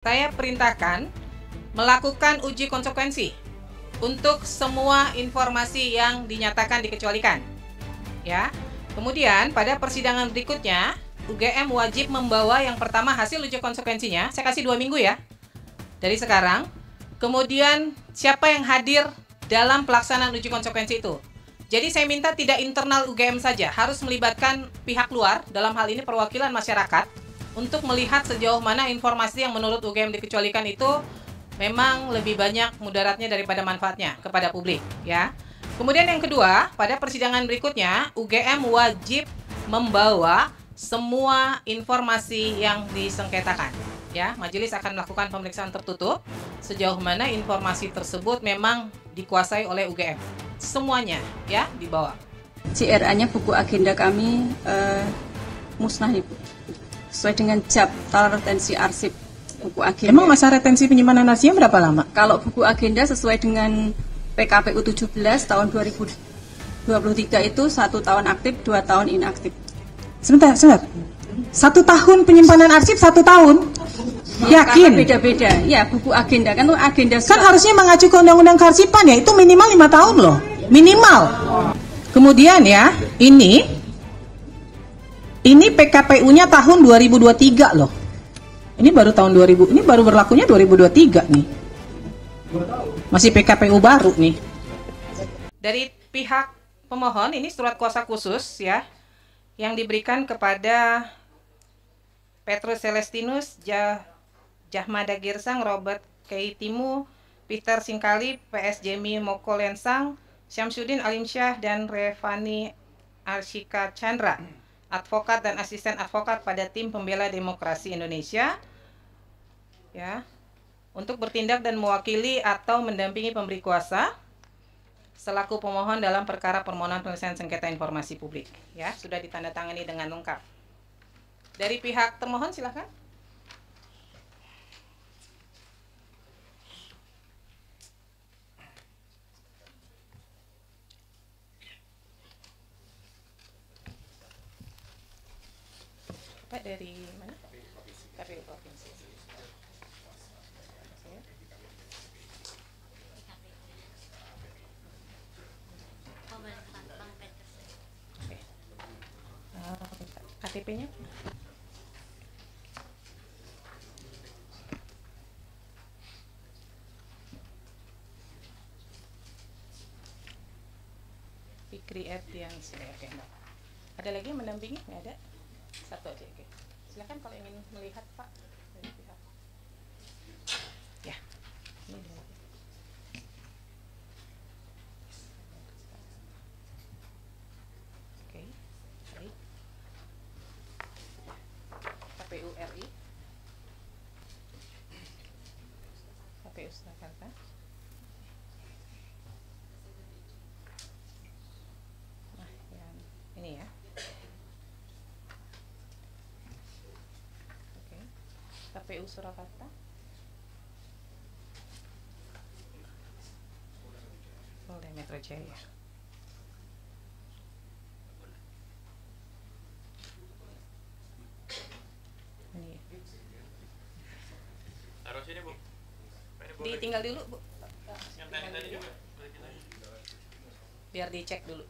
Saya perintahkan melakukan uji konsekuensi untuk semua informasi yang dinyatakan dikecualikan. Ya. Kemudian pada persidangan berikutnya, UGM wajib membawa yang pertama hasil uji konsekuensinya. Saya kasih 2 minggu ya, dari sekarang. Kemudian siapa yang hadir dalam pelaksanaan uji konsekuensi itu. Jadi saya minta tidak internal UGM saja, harus melibatkan pihak luar, dalam hal ini perwakilan masyarakat, untuk melihat sejauh mana informasi yang menurut UGM dikecualikan itu memang lebih banyak mudaratnya daripada manfaatnya kepada publik, ya. Kemudian yang kedua, pada persidangan berikutnya UGM wajib membawa semua informasi yang disengketakan, ya. Majelis akan melakukan pemeriksaan tertutup sejauh mana informasi tersebut memang dikuasai oleh UGM. Semuanya, ya, dibawa. CRA-nya buku agenda kami musnah, Ibu. Sesuai dengan JAP, tata retensi arsip buku agenda. Emang masa retensi penyimpanan arsipnya berapa lama? Kalau buku agenda sesuai dengan PKPU 17 tahun 2023 itu 1 tahun aktif, 2 tahun inaktif. Sebentar. 1 tahun penyimpanan arsip, 1 tahun? Yakin? Karena beda-beda. Ya, buku agenda kan agenda. Kan harusnya mengacu ke undang-undang kearsipan ya, itu minimal 5 tahun loh. Minimal. Kemudian ya, ini PKPU-nya tahun 2023 loh. Ini baru tahun 2000, ini baru berlakunya 2023 nih. Masih PKPU baru nih. Dari pihak pemohon ini surat kuasa khusus ya yang diberikan kepada Petrus Celestinus, Jahmada Girsang, Robert Keitimu, Peter Singkali, PS Jemi Moko Lensang, Syamsuddin Alimsyah, dan Revani Arshika Chandra, advokat dan asisten advokat pada tim pembela demokrasi Indonesia, ya, untuk bertindak dan mewakili atau mendampingi pemberi kuasa selaku pemohon dalam perkara permohonan penyelesaian sengketa informasi publik. Ya, sudah ditandatangani dengan lengkap. Dari pihak termohon silakan. Pak dari mana? KPU Provinsi. KTP-nya? Fikri Erdiansyah. Oke, ada lagi yang mendampingi? Nggak ada? Satu aja, oke. Silakan kalau ingin melihat Pak dari pihak. Ya, ini dulu. Oke, baik. KPU RI, KPU Surakarta. Nah, yang ini ya. KPU Surakarta, Polda Metro Jaya. Ini. Taruh sini, Bu. Ditinggal dulu, Bu. Yang tadi juga. Biar dicek dulu.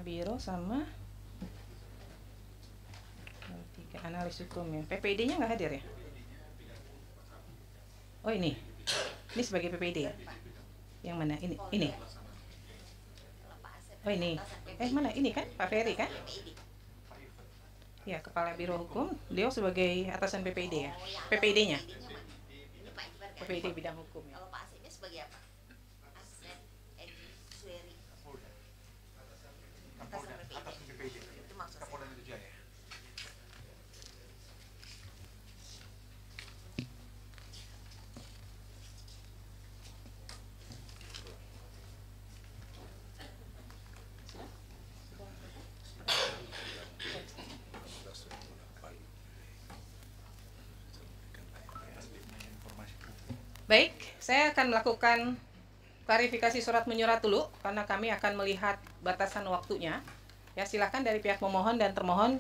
Biro sama 3 analis hukum ya. PPD-nya nggak hadir ya? Oh ini sebagai PPD ya? Yang mana? Ini. Oh ini. Mana? Ini kan Pak Ferry kan? Ya, Kepala Biro Hukum. Beliau sebagai atasan PPD ya? PPD-nya? PPD bidang hukum ya. Sebagai apa? Asisten Sueri. Atasan PPD. Itu maksudnya. Kapolda Metro Jaya. Baik. Saya akan melakukan klarifikasi surat menyurat dulu karena kami akan melihat batasan waktunya. Ya, silakan dari pihak pemohon dan termohon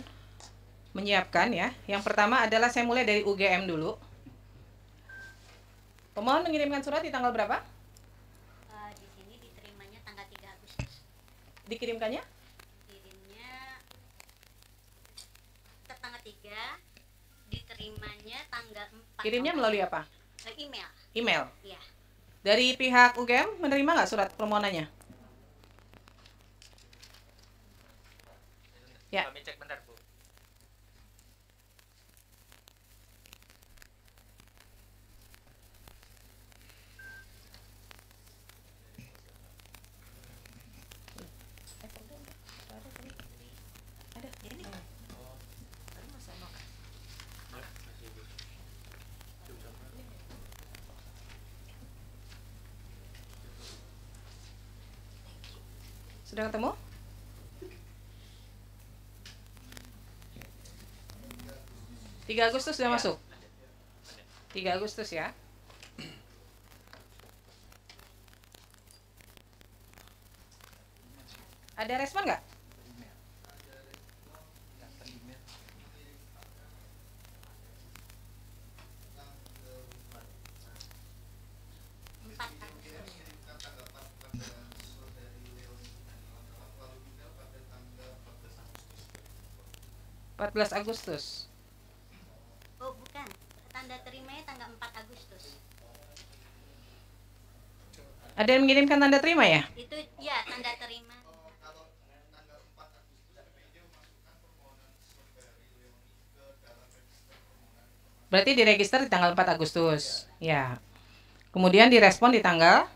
menyiapkan ya. Yang pertama adalah saya mulai dari UGM dulu. Pemohon mengirimkan surat di tanggal berapa? Di sini diterimanya tanggal 3 Agustus. Dikirimkannya? Kirimnya tanggal 3, diterimanya tanggal 4. Kirimnya melalui apa? Email. Email. Ya. Dari pihak UGM menerima nggak surat permohonannya? Ya. Kami cek bentar, Bu. Sudah ketemu? Tiga Agustus sudah masuk? 3 Agustus ya. Ada respon nggak? Empat Agustus. 14 Agustus. Oh, bukan. Tanda terimanya tanggal 4 Agustus. Ada yang mengirimkan tanda terima ya? Itu ya tanda terima. Berarti diregister di tanggal 4 Agustus. Ya. Kemudian direspon di tanggal?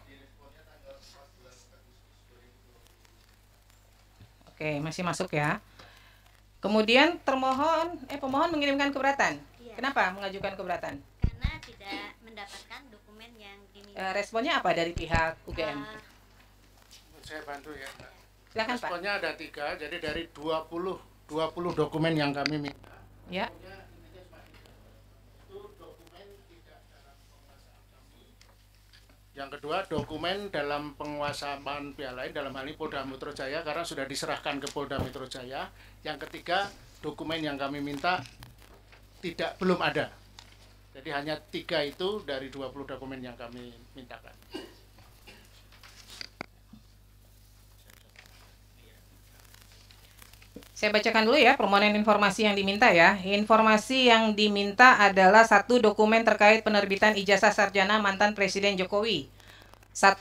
Oke, masih masuk ya. Kemudian pemohon mengirimkan keberatan. Iya. Kenapa mengajukan keberatan? Karena tidak mendapatkan dokumen yang diminta. Responnya apa dari pihak UGM? Saya bantu ya, Mbak. Silakan Pak. Responnya ada 3, jadi dari 20 dokumen yang kami minta. Ya. Yang kedua, dokumen dalam penguasaan pihak lain, dalam hal ini Polda Metro Jaya, karena sudah diserahkan ke Polda Metro Jaya. Yang ketiga, dokumen yang kami minta belum ada. Jadi hanya 3 itu dari 20 dokumen yang kami mintakan. Saya bacakan dulu ya permohonan informasi yang diminta ya. Informasi yang diminta adalah 1 dokumen terkait penerbitan ijazah sarjana mantan Presiden Jokowi. 1.1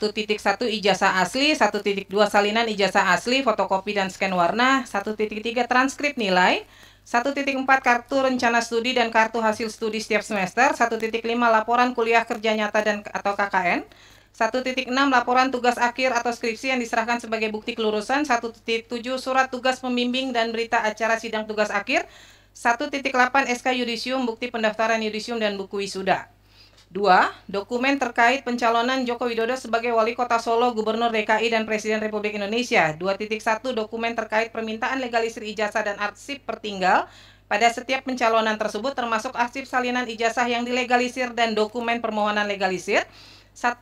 ijazah asli, 1.2 salinan ijazah asli, fotokopi dan scan warna, 1.3 transkrip nilai, 1.4 kartu rencana studi dan kartu hasil studi setiap semester, 1.5 laporan kuliah kerja nyata dan atau KKN, 1.6 laporan tugas akhir atau skripsi yang diserahkan sebagai bukti kelulusan, 1.7 surat tugas pembimbing dan berita acara sidang tugas akhir, 1.8 SK yudisium bukti pendaftaran yudisium dan buku wisuda. 2. Dokumen terkait pencalonan Joko Widodo sebagai Wali Kota Solo, Gubernur DKI dan Presiden Republik Indonesia. 2.1 dokumen terkait permintaan legalisir ijazah dan arsip pertinggal pada setiap pencalonan tersebut termasuk arsip salinan ijazah yang dilegalisir dan dokumen permohonan legalisir.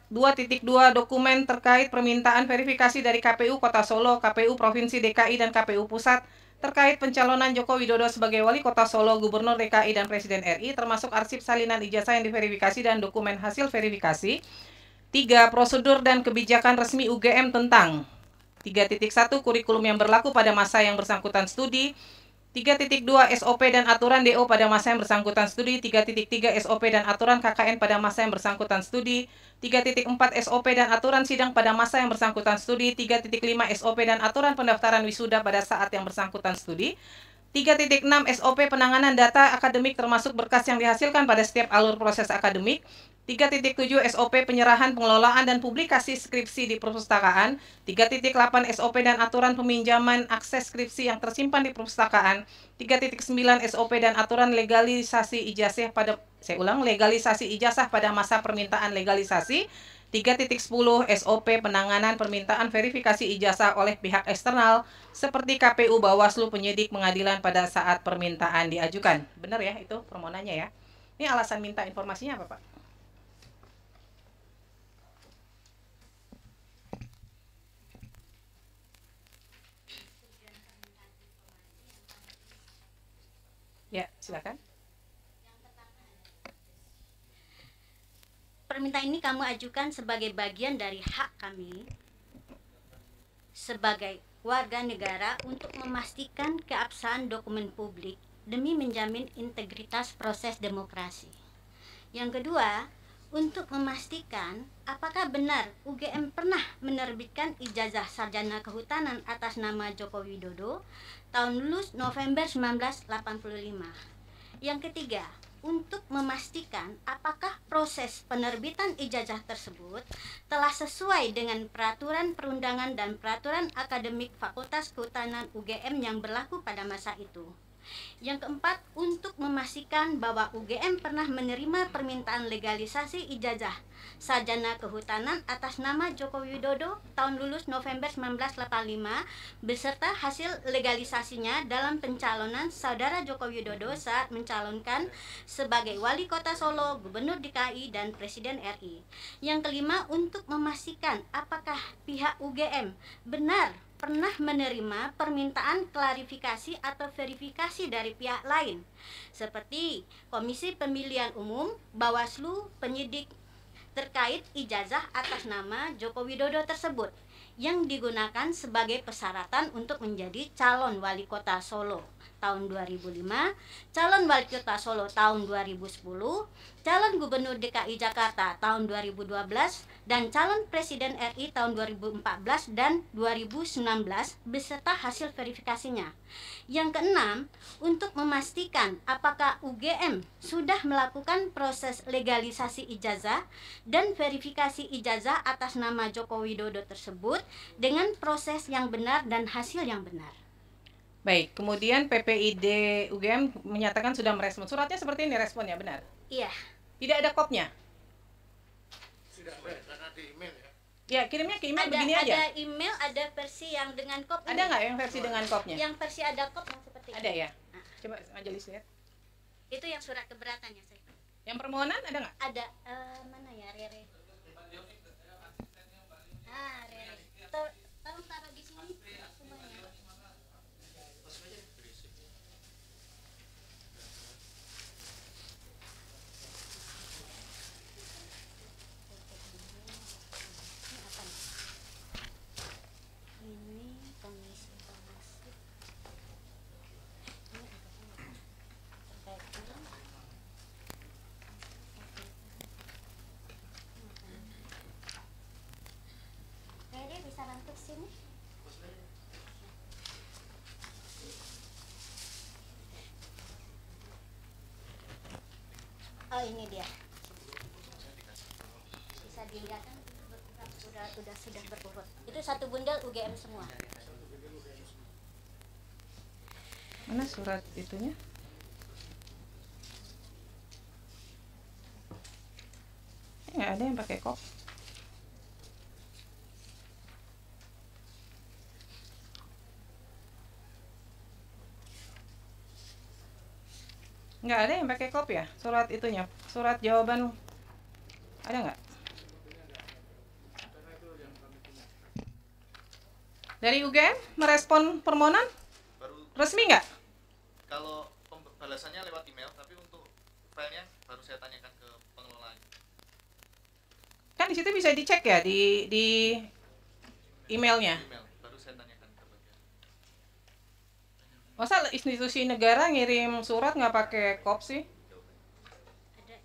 2.2 dokumen terkait permintaan verifikasi dari KPU Kota Solo, KPU Provinsi DKI dan KPU Pusat terkait pencalonan Joko Widodo sebagai Wali Kota Solo, Gubernur DKI dan Presiden RI termasuk arsip salinan ijazah yang diverifikasi dan dokumen hasil verifikasi. 3. Prosedur dan kebijakan resmi UGM tentang 3.1 kurikulum yang berlaku pada masa yang bersangkutan studi, 3.2 SOP dan aturan DO pada masa yang bersangkutan studi, 3.3 SOP dan aturan KKN pada masa yang bersangkutan studi, 3.4 SOP dan aturan sidang pada masa yang bersangkutan studi, 3.5 SOP dan aturan pendaftaran wisuda pada saat yang bersangkutan studi, 3.6 SOP penanganan data akademik termasuk berkas yang dihasilkan pada setiap alur proses akademik, 3.7 SOP penyerahan, pengelolaan, dan publikasi skripsi di perpustakaan, 3.8 SOP dan aturan peminjaman akses skripsi yang tersimpan di perpustakaan, 3.9 SOP dan aturan legalisasi ijazah legalisasi ijazah pada masa permintaan legalisasi, 3.10 SOP penanganan permintaan verifikasi ijazah oleh pihak eksternal seperti KPU, Bawaslu, penyidik, pengadilan pada saat permintaan diajukan. Benar ya itu permohonannya ya. Ini alasan minta informasinya apa Pak? Ya, silakan. Permintaan ini kamu ajukan sebagai bagian dari hak kami sebagai warga negara untuk memastikan keabsahan dokumen publik demi menjamin integritas proses demokrasi. Yang kedua, untuk memastikan apakah benar UGM pernah menerbitkan ijazah sarjana kehutanan atas nama Joko Widodo tahun lulus November 1985. Yang ketiga, untuk memastikan apakah proses penerbitan ijazah tersebut telah sesuai dengan peraturan perundangan dan peraturan akademik Fakultas Kehutanan UGM yang berlaku pada masa itu. Yang keempat, untuk memastikan bahwa UGM pernah menerima permintaan legalisasi ijazah sarjana kehutanan atas nama Joko Widodo tahun lulus November 1985 beserta hasil legalisasinya dalam pencalonan saudara Joko Widodo saat mencalonkan sebagai Wali Kota Solo, Gubernur DKI, dan Presiden RI. Yang kelima, untuk memastikan apakah pihak UGM benar pernah menerima permintaan klarifikasi atau verifikasi dari pihak lain seperti Komisi Pemilihan Umum, Bawaslu, penyidik terkait ijazah atas nama Joko Widodo tersebut yang digunakan sebagai persyaratan untuk menjadi calon wali kota Solo tahun 2005, calon wali kota Solo tahun 2010, calon gubernur DKI Jakarta tahun 2012, dan calon presiden RI tahun 2014 dan 2019 beserta hasil verifikasinya. Yang keenam, untuk memastikan apakah UGM sudah melakukan proses legalisasi ijazah dan verifikasi ijazah atas nama Joko Widodo tersebut dengan proses yang benar dan hasil yang benar. Baik, kemudian PPID UGM menyatakan sudah merespon. Suratnya seperti ini responnya, benar? Iya. Tidak ada kopnya? Tidak ada, karena di email ya. Ya, kirimnya ke email Ada, begini aja. ada email, ada versi yang dengan kop. Ada nggak yang versi dengan kopnya? Yang versi ada kop yang seperti Ada ini. ya? Coba majelis lihat. Itu yang surat keberatannya saya. Yang permohonan ada nggak? Ada mana ya, Rere? Ah, Rere. Tolong taruh di sini semuanya. Ini komisi pengasih. Ini terkait Rere bisa bantu sini? Oh, ini dia. Bisa dilihat kan sudah berurut. Itu satu bundel UGM semua. Mana surat itunya? Nggak ada yang pakai kop. Nggak ada yang pakai kop ya? Surat itunya, surat jawaban ada nggak? Dari UGM merespon permohonan resmi nggak? Kalau pembalasannya lewat email, tapi untuk filenya baru saya tanyakan ke pengelolaan. Kan di situ bisa dicek ya di emailnya. Email baru saya tanyakan ke bagian. Masa institusi negara ngirim surat nggak pakai kop sih? Ada.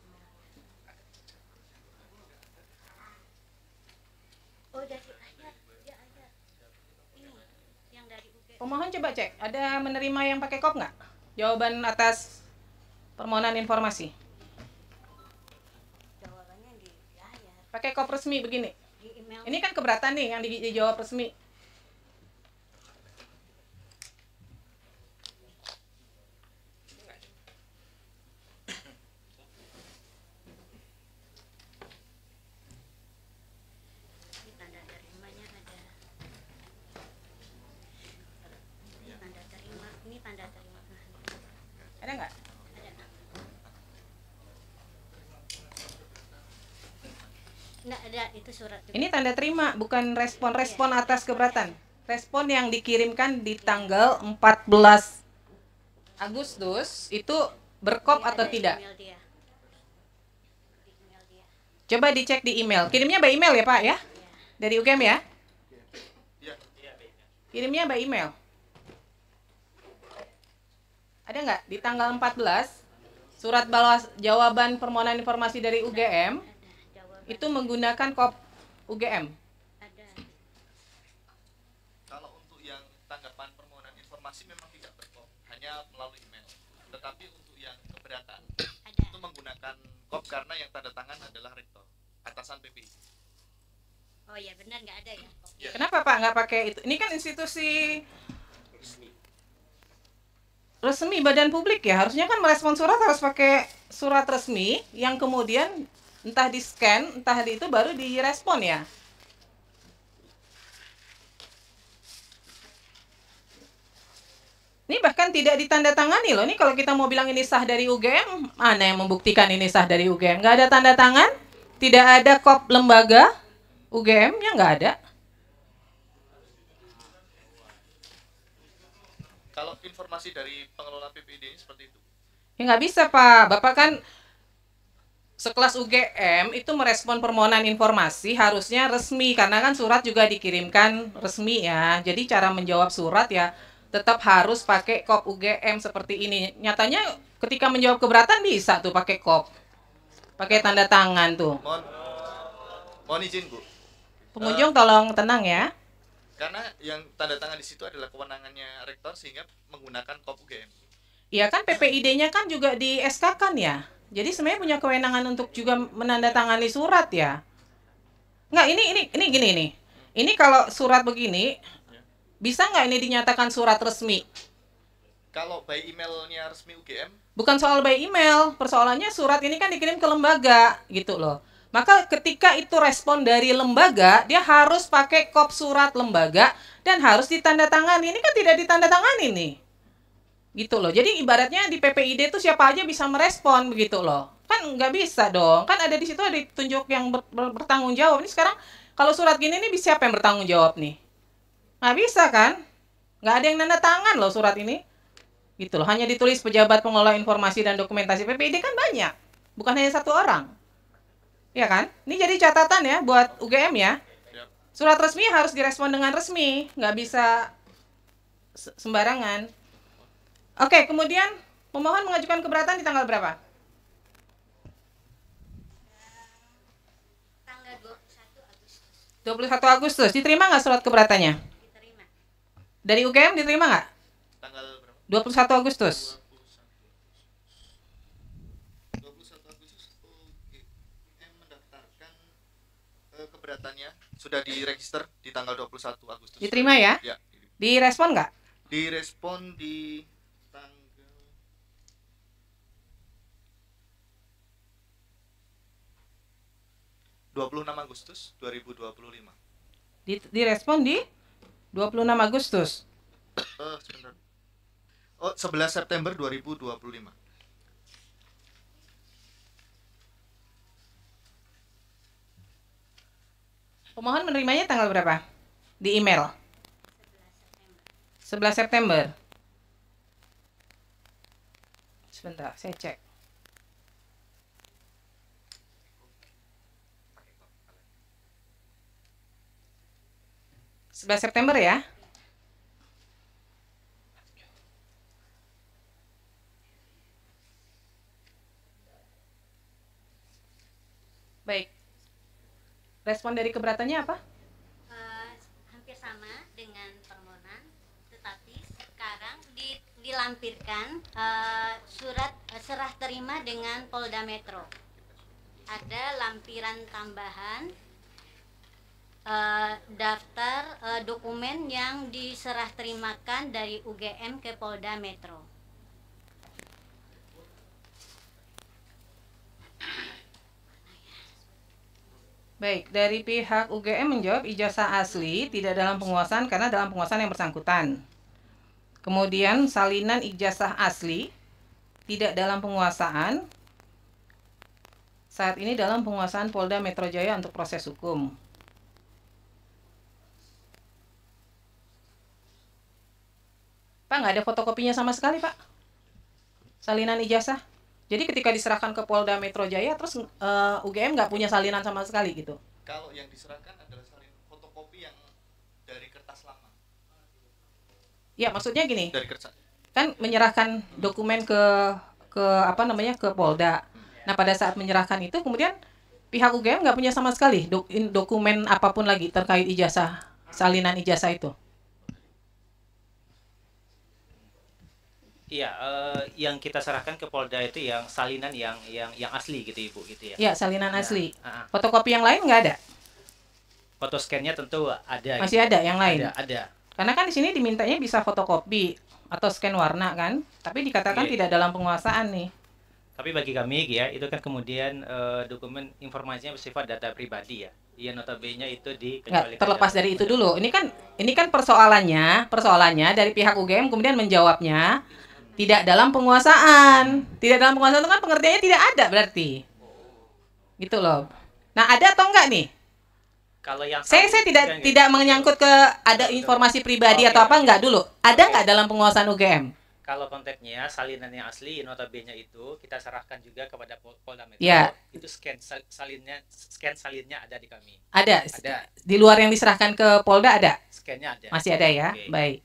Oh, dari ayat. Ya, ayat. Ini yang dari UGM. Pemohon coba cek, ada menerima yang pakai kop nggak? Jawaban atas permohonan informasi. Jawabannya di ayat, Pakai kop resmi begini. di email. Ini kan keberatan nih yang dijawab resmi. Ini tanda terimanya ada. Ini tanda terima. Ini tanda terima. Ada nggak? Ada. Nggak ada, itu surat juga. Ini tanda terima, bukan respon atas keberatan. Respon yang dikirimkan di tanggal 14 Agustus itu berkop atau Ada tidak? email dia. Di email dia. Coba dicek di email. Kirimnya by email ya Pak ya? Dari UGM ya? Iya. Kirimnya by email. Ada nggak di tanggal 14 surat balas jawaban permohonan informasi dari UGM Jawaban itu menggunakan kop UGM? ada. Kalau untuk yang tanggapan permohonan informasi memang tidak berkop, hanya melalui email. Tetapi untuk yang keberatan Ada. itu menggunakan kop karena yang tanda tangan adalah rektor, atasan PPI. Oh ya benar nggak ada ya. Kenapa Pak nggak pakai itu? Ini kan institusi resmi badan publik ya, harusnya kan merespon surat harus pakai surat resmi yang kemudian entah di scan, entah di itu baru direspon ya. Ini bahkan tidak ditandatangani loh. Ini kalau kita mau bilang ini sah dari UGM, mana yang membuktikan ini sah dari UGM? Nggak ada tanda tangan, tidak ada kop lembaga UGM-nya nggak ada. Kalau informasi dari pengelola PPID ini seperti itu. Ya nggak bisa Pak, Bapak kan sekelas UGM itu merespon permohonan informasi harusnya resmi karena kan surat juga dikirimkan resmi ya. Jadi cara menjawab surat ya tetap harus pakai kop UGM seperti ini. Nyatanya ketika menjawab keberatan bisa tuh pakai kop, pakai tanda tangan tuh. Mohon izin Bu, Pengunjung tolong tenang ya. karena yang tanda tangan di situ adalah kewenangannya rektor sehingga menggunakan kop UGM. Iya kan PPID-nya kan juga di SK-kan ya. Jadi sebenarnya punya kewenangan untuk juga menandatangani surat ya. Nggak, ini gini nih. Ini kalau surat begini, bisa nggak ini dinyatakan surat resmi? Kalau by emailnya resmi UGM, Bukan soal by email, persoalannya surat ini kan dikirim ke lembaga gitu loh. Maka ketika itu respon dari lembaga, dia harus pakai kop surat lembaga dan harus ditandatangani. Ini kan tidak ditandatangani nih. Gitu loh. Jadi ibaratnya di PPID itu siapa aja bisa merespon begitu loh. Kan nggak bisa dong. Kan ada di situ ada ditunjuk yang bertanggung jawab. Ini sekarang kalau surat gini nih siapa yang bertanggung jawab nih? Nggak bisa kan? Nggak ada yang nanda tangan loh surat ini. Gitu loh. Hanya ditulis pejabat pengelola informasi dan dokumentasi PPID kan banyak. Bukan hanya satu orang. Ya kan? Ini jadi catatan ya buat UGM ya. Surat resmi harus direspon dengan resmi, nggak bisa sembarangan. Oke, kemudian pemohon mengajukan keberatan di tanggal berapa? Tanggal 21 Agustus 21 Agustus. Diterima nggak surat keberatannya? diterima. Dari UGM diterima nggak? tanggal berapa? 21 Agustus. 21 Agustus UGM mendaftarkan keberatannya sudah diregister di tanggal 21 Agustus. Diterima ya? Ya, Direspon nggak? direspon di tanggal 26 Agustus 2025. Direspon di 26 Agustus. Sebentar. Oh, 11 September 2025. Pemohon menerimanya tanggal berapa? Di email. 11 September. Sebentar, saya cek. Sebelas September ya. Baik. Respon dari keberatannya apa? Hampir sama dengan permohonan, tetapi sekarang dilampirkan surat serah terima dengan Polda Metro. Ada lampiran tambahan daftar dokumen yang diserah terimakan dari UGM ke Polda Metro. Baik, dari pihak UGM menjawab ijazah asli tidak dalam penguasaan karena dalam penguasaan yang bersangkutan. Kemudian salinan ijazah asli tidak dalam penguasaan, saat ini dalam penguasaan Polda Metro Jaya untuk proses hukum. Pak, nggak ada fotokopinya sama sekali, Pak? salinan ijazah? Jadi ketika diserahkan ke Polda Metro Jaya, terus UGM nggak punya salinan sama sekali gitu? Kalau yang diserahkan adalah salin fotokopi yang dari kertas lama. Ya maksudnya gini, Dari kertas. kan menyerahkan dokumen ke apa namanya ke Polda. Nah pada saat menyerahkan itu kemudian pihak UGM nggak punya sama sekali dokumen apapun lagi terkait ijazah, salinan ijazah itu. Iya, yang kita serahkan ke Polda itu yang salinan yang asli gitu Ibu gitu ya. Ya salinan asli. Ah, ah. Fotokopi yang lain nggak ada? Foto scan-nya tentu ada. Masih ada yang lain? Ada. Karena kan di sini dimintanya bisa fotokopi atau scan warna kan, tapi dikatakan Iya. tidak dalam penguasaan nih. Tapi bagi kami ya, itu kan kemudian dokumen informasinya bersifat data pribadi ya. Yang notabene itu dikecualikan. Nggak, terlepas dari itu dulu. Ini kan persoalannya dari pihak UGM kemudian menjawabnya tidak dalam penguasaan. Tidak dalam penguasaan itu kan pengertiannya tidak ada berarti. Gitu loh. Nah, ada atau enggak nih? Kalau yang Saya tidak menyangkut ke ada informasi pribadi atau apa enggak dulu. Ada enggak dalam penguasaan UGM? Kalau konteksnya salinan yang asli notabene itu kita serahkan juga kepada Polda Metro. Ya. Itu scan salinnya ada di kami. Ada. Ada. Di luar yang diserahkan ke Polda ada? Scan-nya ada. Masih ada ya? Oke. Baik.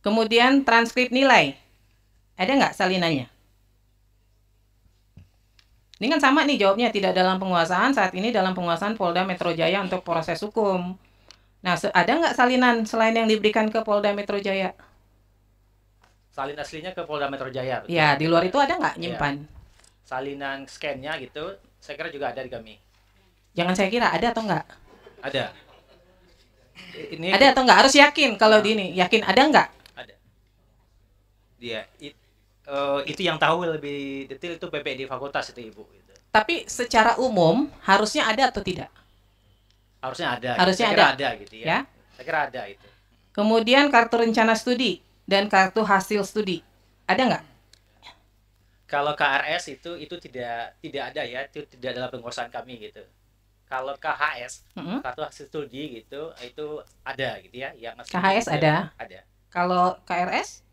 Kemudian transkrip nilai. Ada nggak salinannya? Ini kan sama nih jawabnya, tidak dalam penguasaan, saat ini dalam penguasaan Polda Metro Jaya untuk proses hukum. Nah, ada nggak salinan selain yang diberikan ke Polda Metro Jaya? Salin aslinya ke Polda Metro Jaya. betul. Ya, di luar itu ada nggak Iya. nyimpan? Salinan scan-nya gitu, saya kira juga ada di kami. Jangan saya kira, ada atau nggak? Ada. Ini Ada atau nggak? Harus yakin kalau di ini. Yakin ada nggak? ada. Dia itu yang tahu lebih detail itu PPD fakultas itu Ibu gitu. Tapi secara umum harusnya ada atau tidak? Harusnya ada. Harusnya saya kira ada. ada gitu ya. Ya. Saya kira ada itu. Kemudian kartu rencana studi dan kartu hasil studi. Ada nggak? Kalau KRS itu tidak ada ya, itu tidak dalam penguasaan kami gitu. Kalau KHS, Mm-mm. kartu hasil studi gitu, itu ada gitu ya. Yang asli KHS itu ada? Ada. Kalau KRS?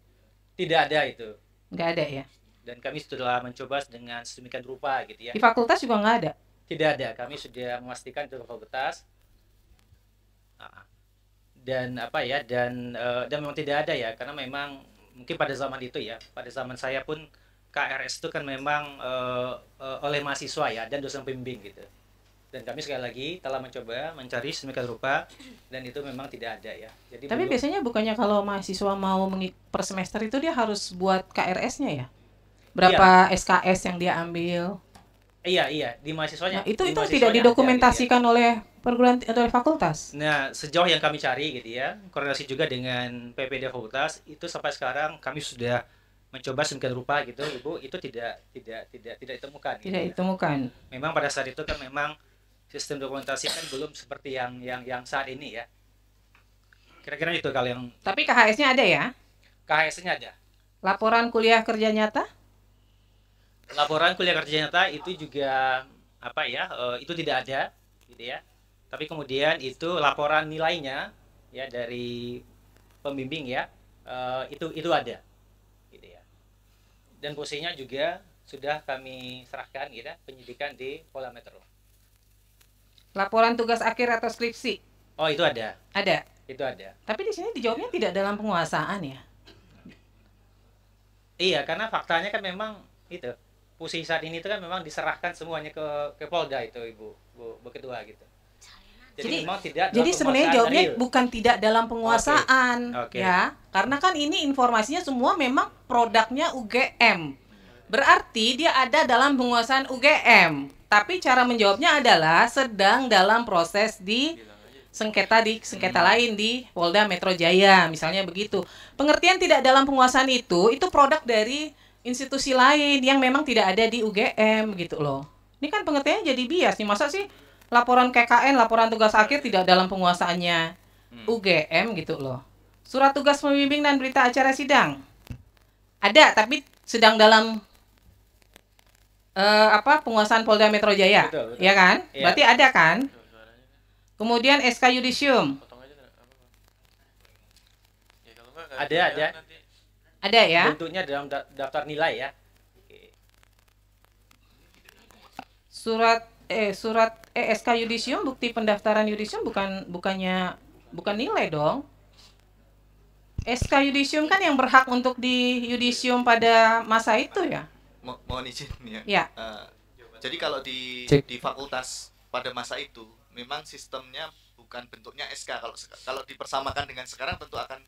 Tidak ada itu. Nggak ada ya? Dan kami sudah mencoba dengan sedemikian rupa gitu ya. Di fakultas juga nggak ada? Tidak ada. Kami sudah memastikan itu ke fakultas. Dan dan memang tidak ada ya, karena memang mungkin pada zaman itu ya, pada zaman saya pun KRS itu kan memang oleh mahasiswa ya dan dosen pembimbing gitu. Dan kami sekali lagi telah mencoba mencari sedemikian rupa dan itu memang tidak ada ya. Jadi Tapi biasanya bukannya kalau mahasiswa mau per semester itu dia harus buat KRS-nya ya? Berapa SKS yang dia ambil? Iya di mahasiswanya. Nah, itu di mahasiswanya tidak ada, didokumentasikan oleh perguruan oleh fakultas. gitu ya. Nah, sejauh yang kami cari gitu ya, koordinasi juga dengan PPD fakultas, itu sampai sekarang kami sudah mencoba sedemikian rupa gitu, Ibu, itu tidak ditemukan. Tidak gitu ya. ditemukan. Memang pada saat itu kan memang sistem dokumentasi kan belum seperti yang saat ini ya. Kira-kira itu kalau yang Tapi KHS-nya ada ya? KHS-nya ada. Laporan kuliah kerja nyata? Laporan kuliah kerja nyata itu juga itu tidak ada gitu ya. Tapi kemudian itu laporan nilainya ya dari pembimbing ya, itu ada gitu ya. Dan posisinya juga sudah kami serahkan gitu ya, penyidikan di Polda Metro. Laporan tugas akhir atau skripsi? Oh, itu ada. Ada. Itu ada. Tapi di sini dijawabnya tidak dalam penguasaan ya? Iya, karena faktanya kan memang itu posisi saat ini itu kan memang diserahkan semuanya ke Polda itu Bu Ketua gitu. Jadi memang tidak dalam Jadi sebenarnya penguasaan jawabnya real. bukan tidak dalam penguasaan Oke. ya. Karena kan ini informasinya semua memang produknya UGM. Berarti dia ada dalam penguasaan UGM. Tapi cara menjawabnya adalah sedang dalam proses di sengketa lain di Polda Metro Jaya, misalnya begitu. Pengertian tidak dalam penguasaan itu produk dari institusi lain yang memang tidak ada di UGM gitu loh. Ini kan pengertiannya jadi bias nih. Masa sih laporan KKN, laporan tugas akhir tidak dalam penguasaannya UGM gitu loh. Surat tugas pembimbing dan berita acara sidang ada, tapi sedang dalam penguasaan Polda Metro Jaya, Betul. ya kan? Iya. Berarti ada kan? Kemudian SK Yudisium Ada. ada ya? Bentuknya dalam daftar nilai ya. surat SK yudisium, bukti pendaftaran yudisium bukan nilai dong. SK yudisium kan yang berhak untuk di yudisium pada masa itu ya. Mohon izin ya. Ya. Jadi kalau di fakultas pada masa itu memang sistemnya bukan bentuknya SK. Kalau dipersamakan dengan sekarang tentu akan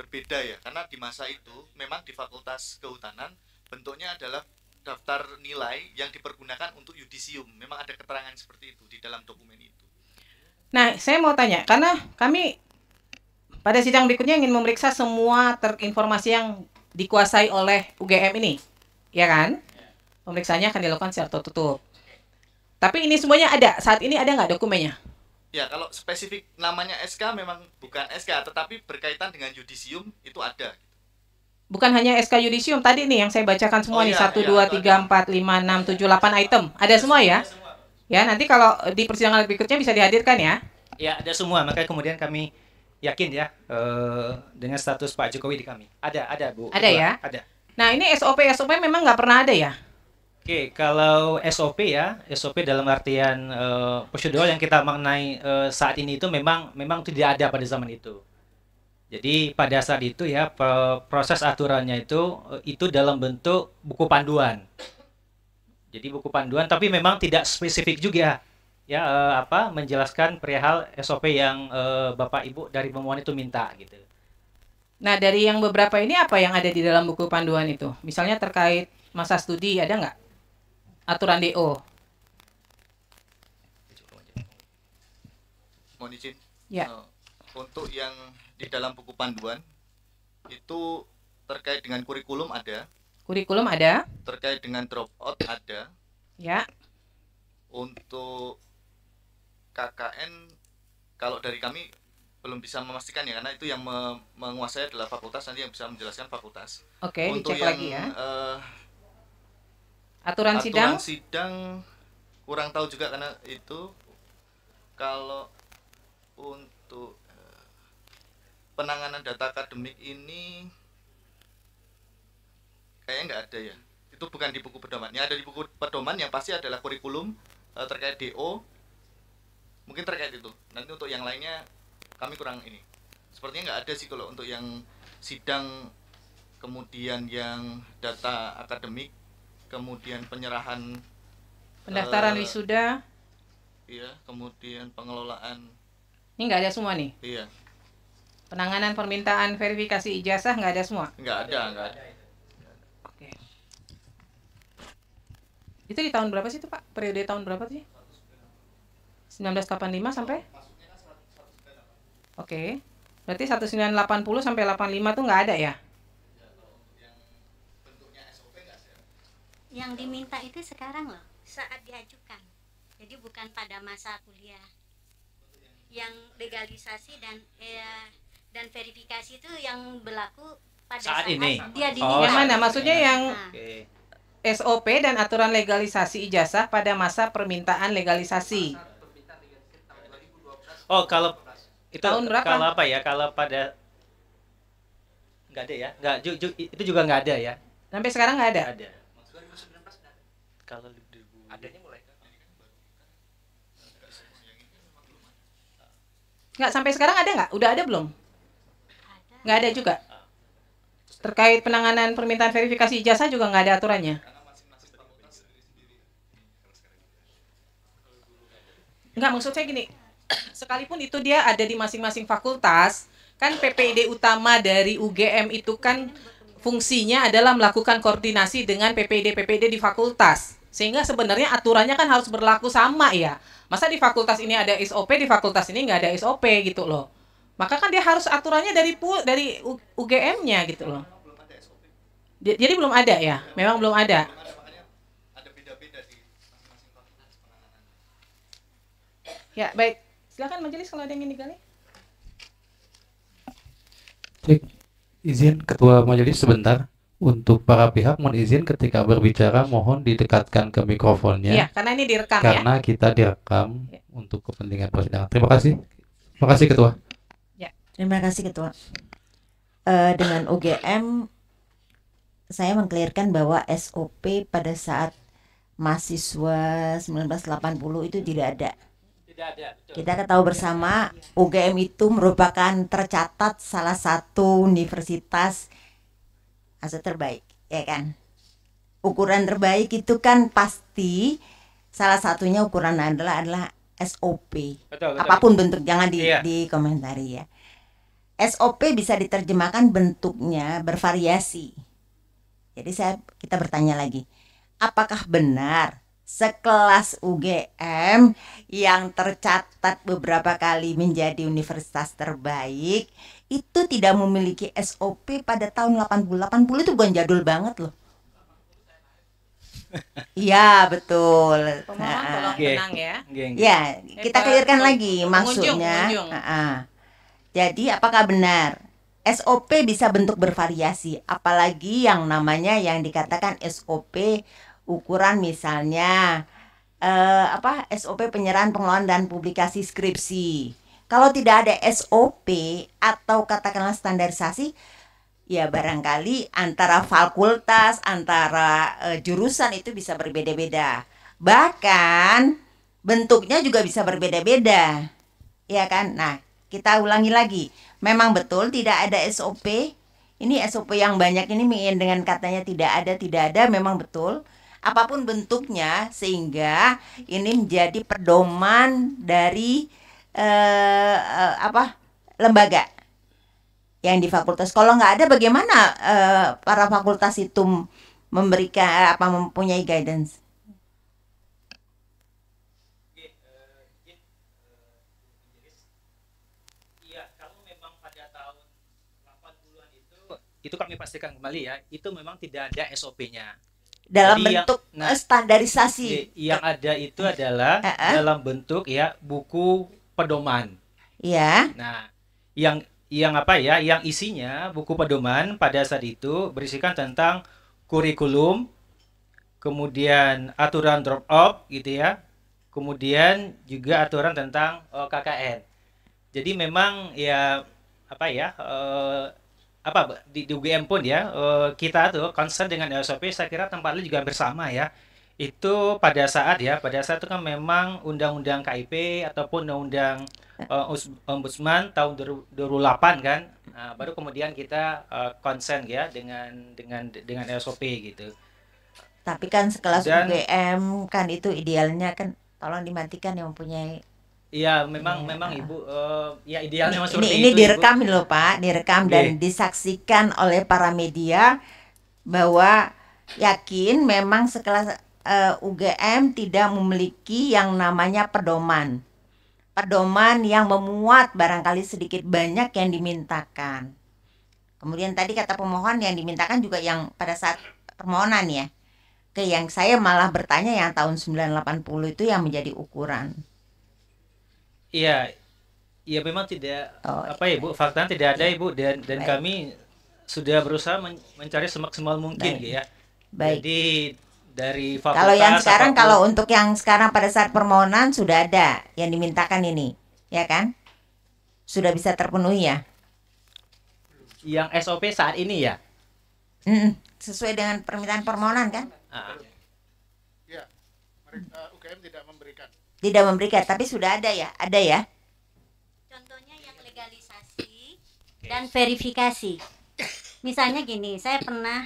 berbeda ya. Karena di masa itu memang di Fakultas Kehutanan bentuknya adalah daftar nilai yang dipergunakan untuk yudisium. Memang ada keterangan seperti itu di dalam dokumen itu. Nah, saya mau tanya karena kami pada sidang berikutnya ingin memeriksa semua informasi yang dikuasai oleh UGM ini, ya kan? Pemeriksaannya akan dilakukan secara tertutup. Tapi ini semuanya ada, saat ini ada nggak dokumennya? Ya, kalau spesifik namanya SK memang bukan SK, tetapi berkaitan dengan yudisium itu ada. Bukan hanya SK yudisium, tadi nih yang saya bacakan semua nih, 1, 2, 3, 4, 5, 6, 7, 8 item. Ada semua ya? Ya, nanti kalau di persidangan berikutnya bisa dihadirkan ya? Ya, ada semua, makanya kemudian kami yakin ya dengan status Pak Jokowi di kami. Ada Bu. Ada ya? Ada. Nah, ini SOP memang nggak pernah ada ya? Oke, kalau SOP dalam artian prosedur yang kita maknai saat ini itu memang tidak ada pada zaman itu. Jadi pada saat itu ya proses aturannya itu dalam bentuk buku panduan. Jadi buku panduan tapi memang tidak spesifik juga ya menjelaskan perihal SOP yang Bapak Ibu dari pemohon itu minta gitu. Nah, dari yang beberapa ini apa yang ada di dalam buku panduan itu? Misalnya terkait masa studi ada nggak? Aturan DO. Mohon izin. Ya. Untuk yang di dalam buku panduan itu terkait dengan kurikulum ada. Kurikulum ada. Terkait dengan dropout ada. Ya. Untuk KKN kalau dari kami belum bisa memastikan ya, karena itu yang menguasai adalah fakultas, nanti yang bisa menjelaskan fakultas. Oke, untuk dicek yang, lagi ya. Aturan sidang kurang tahu juga karena itu kalau untuk penanganan data akademik ini kayaknya nggak ada ya. Itu bukan di buku pedoman. Yang ada di buku pedoman yang pasti adalah kurikulum terkait DO. Mungkin terkait itu. Nanti untuk yang lainnya kami kurang ini. Sepertinya nggak ada sih kalau untuk yang sidang, kemudian yang data akademik, kemudian penyerahan pendaftaran wisuda. Iya, kemudian pengelolaan. Ini nggak ada semua nih. Iya. Penanganan permintaan verifikasi ijazah nggak ada semua. Nggak ada. Oke. Itu di tahun berapa sih itu Pak? Periode tahun berapa sih? 1985 sampai? Oke. Berarti 1980 sampai 85 tuh nggak ada ya? Yang diminta itu sekarang loh, saat diajukan. Jadi bukan pada masa kuliah. Yang legalisasi dan verifikasi itu yang berlaku pada saat ini. Dia Yang mana? Maksudnya yang Oke. SOP dan aturan legalisasi ijazah pada masa permintaan legalisasi. Oh, kalau itu Tahun berapa? Kalau apa ya? Kalau pada nggak ada ya? Itu juga nggak ada ya? Sampai sekarang nggak ada. Ada. Kalau adanya mulai Nggak, sampai sekarang ada nggak? Udah ada belum? Nggak ada juga. Terkait penanganan permintaan verifikasi ijazah juga nggak ada aturannya. Nggak, maksud saya gini, sekalipun itu dia ada di masing-masing fakultas, kan PPD utama dari UGM itu kan fungsinya adalah melakukan koordinasi dengan PPD di fakultas. Sehingga sebenarnya aturannya kan harus berlaku sama ya. Masa di fakultas ini ada SOP, di fakultas ini nggak ada SOP gitu loh. Maka kan dia harus aturannya dari UGM-nya gitu loh. Jadi belum ada ya? Memang belum ada. Ya, baik. Silakan majelis kalau ada yang ingin digali. Cek, izin Ketua Majelis sebentar. Untuk para pihak mohon izin ketika berbicara mohon didekatkan ke mikrofonnya. Iya, karena ini direkam karena ya. kita direkam untuk kepentingan persidangan. Terima kasih. Terima kasih Ketua. Ya. Terima kasih Ketua. Dengan UGM saya mengklirkan bahwa SOP pada saat mahasiswa 1980 itu tidak ada. Tidak ada. Betul. Kita tahu bersama UGM itu merupakan tercatat salah satu universitas terbaik, ya kan? Ukuran terbaik itu kan pasti salah satunya ukuran adalah SOP. Betul. Apapun bentuk, jangan Iya. dikomentari ya. SOP bisa diterjemahkan bentuknya bervariasi. Jadi kita bertanya lagi, apakah benar sekelas UGM yang tercatat beberapa kali menjadi universitas terbaik itu tidak memiliki SOP pada tahun 80? 80 itu bukan jadul banget loh. Iya betul. Pemohon tolong Oke. tenang ya. Ya, kita clearkan lagi pengunjung, maksudnya. pengunjung. Jadi apakah benar SOP bisa bentuk bervariasi, apalagi yang namanya yang dikatakan SOP ukuran misalnya SOP penyerahan pengelolaan dan publikasi skripsi. Kalau tidak ada SOP atau katakanlah standarisasi, ya barangkali antara fakultas, antara jurusan itu bisa berbeda-beda. Bahkan bentuknya juga bisa berbeda-beda. Ya kan? Nah, kita ulangi lagi. Memang betul tidak ada SOP. Ini SOP yang banyak ini dengan katanya tidak ada, memang betul. Apapun bentuknya, sehingga ini menjadi pedoman dari lembaga yang di fakultas. Kalau nggak ada, bagaimana para fakultas itu memberikan mempunyai guidance? Iya, kalau memang pada tahun 80-an itu kami pastikan kembali ya, itu memang tidak ada SOP-nya. Dalam Jadi bentuk standarisasi. Yang ada itu adalah dalam bentuk ya buku pedoman. Iya. Nah, yang apa ya? Yang isinya buku pedoman pada saat itu berisikan tentang kurikulum, kemudian aturan drop off gitu ya. Kemudian juga aturan tentang KKN. Jadi memang ya apa ya? Di UGM pun ya kita tuh concern dengan SOP, saya kira tempatnya juga bersama ya. Itu pada saat itu kan memang undang-undang KIP ataupun undang-undang Ombudsman tahun 2008 kan. Nah, baru kemudian kita concern ya dengan SOP gitu. Tapi kan sekelas UGM kan itu idealnya kan tolong dimatikan yang mempunyai. Iya, memang Ibu ya idealnya seperti ini itu. direkam Ibu. loh Pak, direkam dan disaksikan oleh para media bahwa yakin memang sekelas UGM tidak memiliki yang namanya pedoman. Pedoman yang memuat barangkali sedikit banyak yang dimintakan. Kemudian tadi kata pemohon yang dimintakan juga yang pada saat permohonan ya. Yang saya malah bertanya yang tahun 1980 itu yang menjadi ukuran. Iya, memang tidak Ibu, faktanya tidak ada Ibu dan kami sudah berusaha mencari semaksimal mungkin gitu ya. Baik. Jadi dari fakultas. Kalau yang sekarang, kalau untuk yang sekarang pada saat permohonan sudah ada yang dimintakan ini, ya kan? Sudah bisa terpenuhi ya? Yang SOP saat ini ya? Sesuai dengan permintaan permohonan kan? Ya, UGM tidak memberikan. Tidak memberikan, tapi sudah ada ya? Ada ya? Contohnya yang legalisasi dan verifikasi. Misalnya gini, saya pernah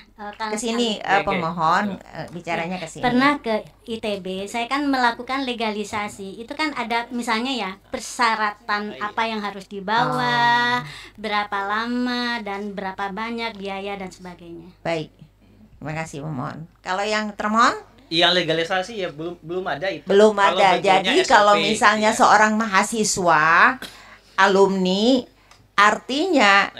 kesini pemohon bicaranya kesini. Pernah ke ITB, saya kan melakukan legalisasi. Itu kan ada misalnya ya persyaratan apa yang harus dibawa, berapa lama dan berapa banyak biaya dan sebagainya. Baik, terima kasih pemohon. Kalau yang termohon? Yang legalisasi ya belum ada itu. Belum ada. Jadi SOP, kalau misalnya seorang mahasiswa, alumni, artinya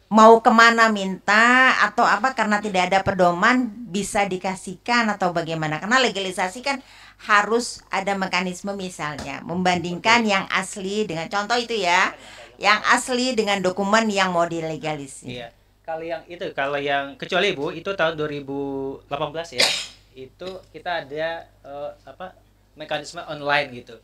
mau kemana minta atau apa karena tidak ada pedoman bisa dikasihkan atau bagaimana? Karena legalisasi kan harus ada mekanisme misalnya membandingkan yang asli dengan contoh itu ya, yang asli dengan dokumen yang mau dilegalisir. Iya. Kalau yang kecuali Bu itu tahun 2018 ya. Itu kita ada mekanisme online gitu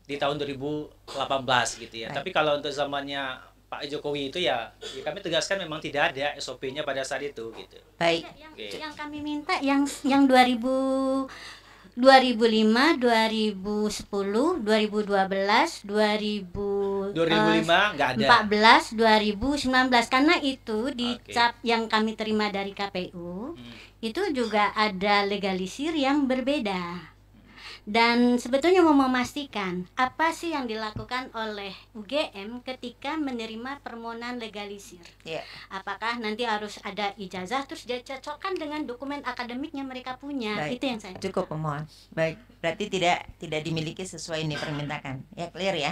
di tahun 2018 gitu ya. Tapi kalau untuk zamannya Pak Jokowi itu ya kami tegaskan memang tidak ada SOP-nya pada saat itu gitu. Baik. Yang kami minta yang 2018 2005, 2010, 2012, 2005 nggak ada. 2014, 2019 karena itu di Oke. cap yang kami terima dari KPU itu juga ada legalisir yang berbeda. Dan sebetulnya mau memastikan apa sih yang dilakukan oleh UGM ketika menerima permohonan legalisir. Ya. Apakah nanti harus ada ijazah terus dicocokkan dengan dokumen akademiknya mereka punya. Baik. Itu yang saya Cukup pemohon. Baik, berarti tidak dimiliki sesuai ini permintaan. Ya, clear ya?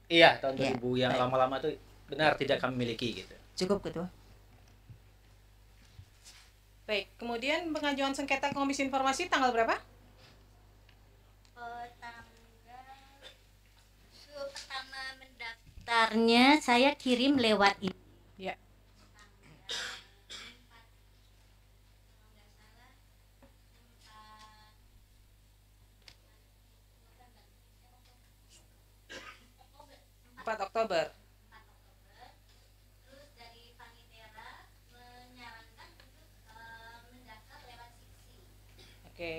Iya, tahun Ya, 2000 yang baik. lama-lama itu benar tidak kami miliki gitu. Cukup Ketua. Baik, kemudian pengajuan sengketa Komisi Informasi tanggal berapa? pertama mendaftarnya saya kirim lewat ini. Ya. Oktober. Terus dari Panitera menyarankan untuk mendaftar lewat Siksi. Oke.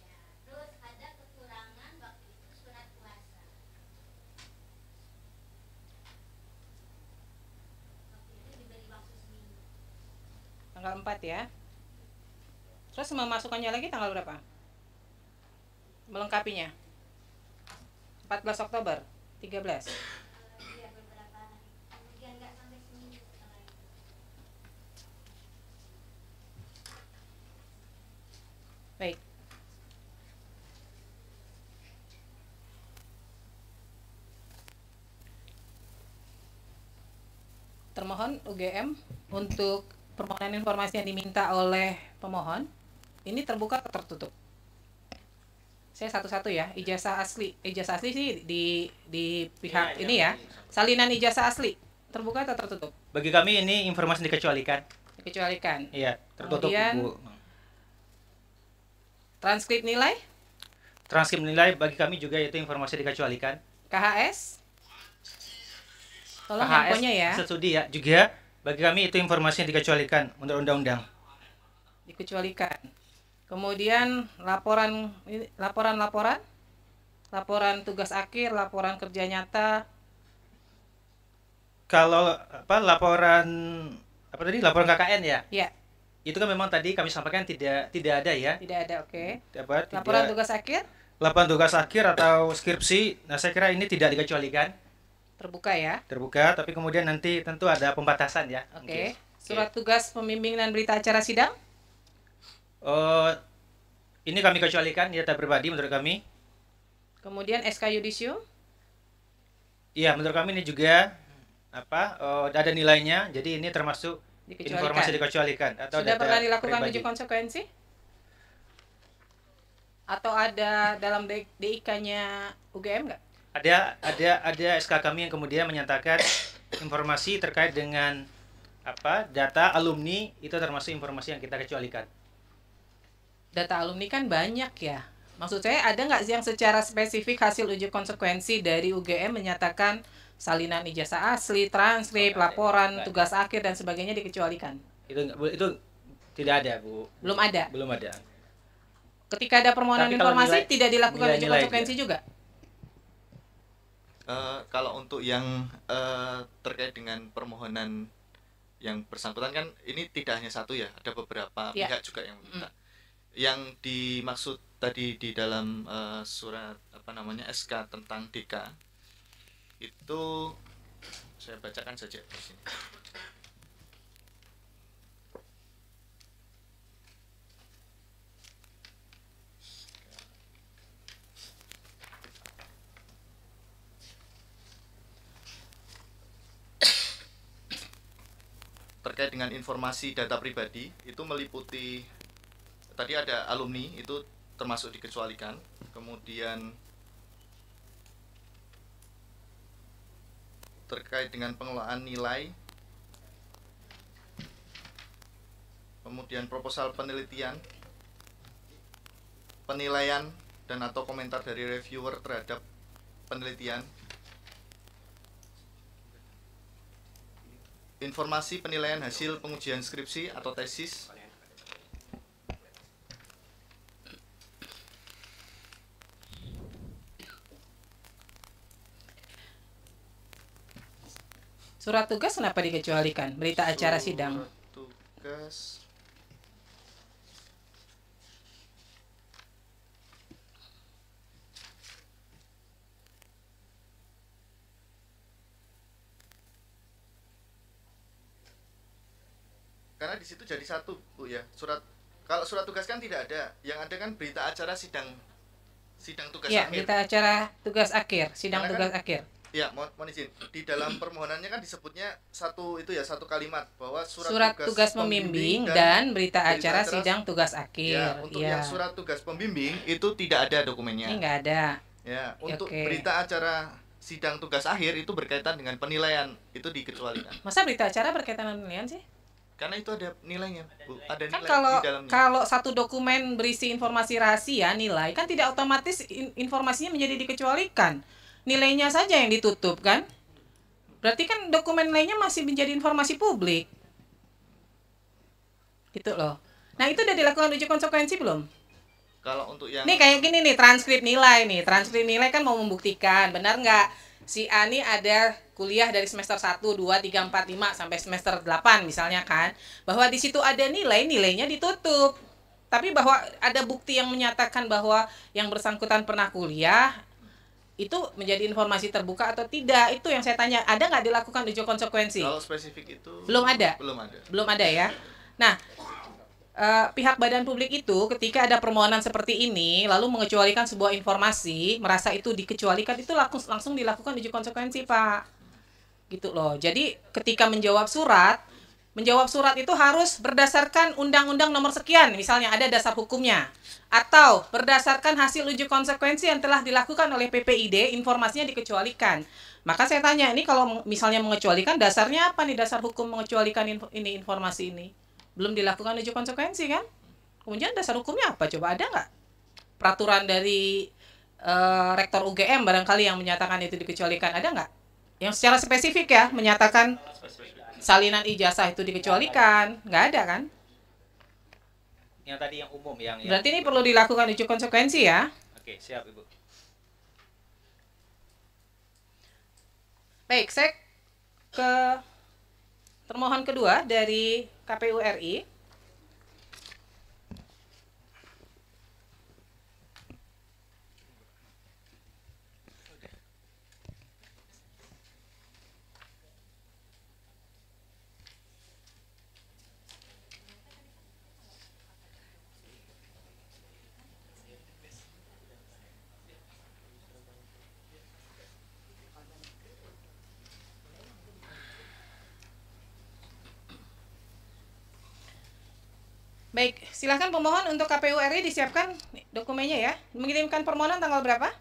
Ya, terus ada kekurangan waktu itu surat kuasa. Waktu itu diberi waktu seminggu. Tanggal 4 ya. Terus memasukkannya lagi tanggal berapa? Melengkapinya. 14 Oktober, 13. Iya, beberapa hari. Kemudian nggak sampai seminggu setelah itu. Baik. Termohon UGM untuk permohonan informasi yang diminta oleh pemohon ini terbuka atau tertutup? Saya satu-satu ya, ijazah asli sih di pihak Iya, ini ya. Salinan ijazah asli terbuka atau tertutup? Bagi kami ini informasi dikecualikan. Dikecualikan. Iya, tertutup Kemudian, Bu. Transkrip nilai, Transkrip nilai bagi kami juga itu informasi dikecualikan. KHS. Tolong KHS handphonenya ya. hasil studi ya juga bagi kami itu informasi yang dikecualikan menurut undang-undang. Dikecualikan. Kemudian laporan tugas akhir, laporan kerja nyata, Kalau laporan laporan KKN ya. ya Itu kan memang tadi kami sampaikan tidak ada ya. tidak ada. Oke. Dapat Laporan tugas akhir laporan tugas akhir atau skripsi. Nah, saya kira ini tidak dikecualikan, terbuka ya. terbuka, tapi kemudian nanti tentu ada pembatasan ya. Oke. Surat tugas pembimbing dan berita acara sidang, Ini kami kecualikan ya, data pribadi menurut kami. kemudian SK Yudisium, Iya, menurut kami ini juga ada nilainya, jadi ini termasuk dikecualikan. informasi dikecualikan atau Sudah data pernah dilakukan pribadi. uji konsekuensi? Atau ada dalam DIK-nya UGM nggak? Ada SK kami yang kemudian menyatakan informasi terkait dengan data alumni itu termasuk informasi yang kita kecualikan. Data alumni kan banyak ya. Maksud saya ada nggak sih yang secara spesifik hasil uji konsekuensi dari UGM menyatakan salinan ijazah asli, transkrip, laporan, tugas akhir dan sebagainya dikecualikan? Itu tidak ada, Bu. Belum ada. Belum ada. Ketika ada permohonan Tapi kalau informasi nilai- tidak dilakukan uji nilai-nilai konsekuensi dia. juga? Kalau untuk yang terkait dengan permohonan yang bersangkutan kan ini tidak hanya satu ya, ada beberapa Ya. pihak juga yang meminta. Yang dimaksud tadi di dalam surat SK tentang DK itu saya bacakan saja di sini. Terkait dengan informasi data pribadi itu meliputi tadi ada alumni itu termasuk dikecualikan, kemudian terkait dengan pengelolaan nilai, kemudian proposal penelitian, penilaian dan atau komentar dari reviewer terhadap penelitian, informasi penilaian hasil pengujian skripsi atau tesis, Surat tugas kenapa dikecualikan? Berita acara sidang. Surat tugas. Karena di situ jadi satu, Bu ya. Kalau surat tugas kan tidak ada. Yang ada kan berita acara sidang tugas Ya, akhir. berita acara tugas akhir, sidang Karena tugas kan- akhir. Ya, mohon izin. Di dalam permohonannya kan disebutnya satu kalimat bahwa Surat tugas membimbing dan berita acara sidang tugas akhir. Ya, untuk yang surat tugas pembimbing itu tidak ada dokumennya. Ini nggak ada. Ya, untuk Oke. berita acara sidang tugas akhir itu berkaitan dengan penilaian, itu dikecualikan. Masa berita acara berkaitan dengan penilaian sih? Karena itu ada nilainya, Bu. Ada Kan nilai kalau di dalamnya. kalau satu dokumen berisi informasi rahasia nilai kan tidak otomatis informasinya menjadi dikecualikan. Nilainya saja yang ditutup kan? Berarti kan dokumen lainnya masih menjadi informasi publik. Gitu loh. Nah, itu udah dilakukan uji konsekuensi belum? Kalau untuk yang Nih kayak gini nih, transkrip nilai nih. Transkrip nilai kan mau membuktikan, benar nggak? Si A nih ada kuliah dari semester 1, 2, 3, 4, 5 sampai semester 8 misalnya kan. Bahwa di situ ada nilainya ditutup. Tapi bahwa ada bukti yang menyatakan bahwa yang bersangkutan pernah kuliah, itu menjadi informasi terbuka atau tidak? Itu yang saya tanya. Ada nggak dilakukan uji konsekuensi? kalau spesifik itu Belum ada? Belum ada. Belum ada ya. Nah, pihak badan publik itu ketika ada permohonan seperti ini lalu mengecualikan sebuah informasi, merasa itu dikecualikan, itu langsung dilakukan uji konsekuensi, Pak. Gitu loh. Jadi ketika menjawab surat itu harus berdasarkan undang-undang nomor sekian, misalnya ada dasar hukumnya, atau berdasarkan hasil uji konsekuensi yang telah dilakukan oleh PPID, informasinya dikecualikan. Maka saya tanya, ini kalau misalnya mengecualikan, dasarnya apa nih, dasar hukum mengecualikan informasi ini? Belum dilakukan uji konsekuensi kan? Kemudian dasar hukumnya apa? Coba ada nggak? Peraturan dari rektor UGM barangkali yang menyatakan itu dikecualikan, ada nggak? Yang secara spesifik ya, menyatakan salinan ijazah itu dikecualikan, nggak ada kan? Yang tadi yang umum yang Berarti ini perlu dilakukan uji konsekuensi ya. Oke, siap Ibu. Baik, saya ke termohon kedua dari KPU RI. Baik, silakan pemohon untuk KPU RI disiapkan dokumennya ya. Mengirimkan permohonan tanggal berapa?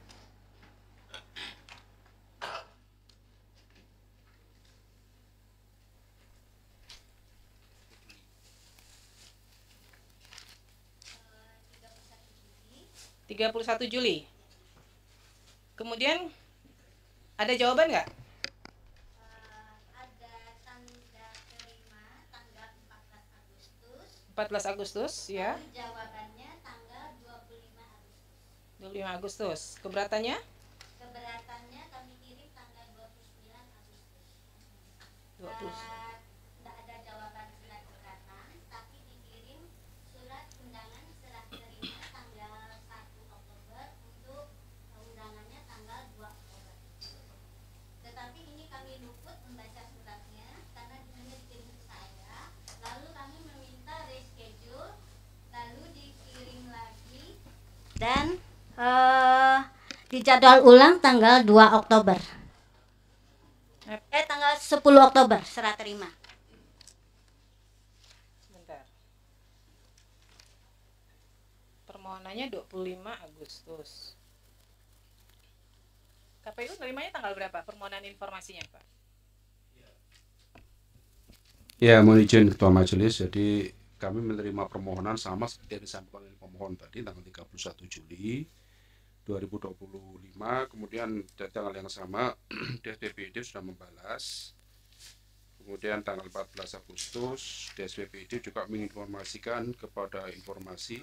(31 Juli). Kemudian ada jawaban nggak? Ada tanda terima tanggal 14 Agustus. 14 Agustus ya. Lalu jawabannya tanggal 25 Agustus. 25 Agustus. Keberatannya? Keberatannya kami kirim tanggal 29 Agustus. 20. Tidak ada jawaban surat keberatan, tapi dikirim surat undangan serah terima tanggal 1 Oktober untuk undangannya tanggal 2 Oktober. Tetapi ini kami luput membaca suratnya karena hanya dikirim ke saya. Lalu kami meminta reschedule, lalu dikirim lagi dan dijadwal ulang tanggal 2 Oktober. Tanggal 10 Oktober serah terima. Bentar. Permohonannya 25 Agustus. KPU nerimanya tanggal berapa? Permohonan informasinya, Pak? Ya, mohon izin Ketua Majelis. Jadi kami menerima permohonan sama seperti yang disampaikan oleh pemohon tadi tanggal 31 Juli 2025. Kemudian di tanggal yang sama DSPPID sudah membalas. Kemudian tanggal 14 Agustus DSPPID juga menginformasikan kepada informasi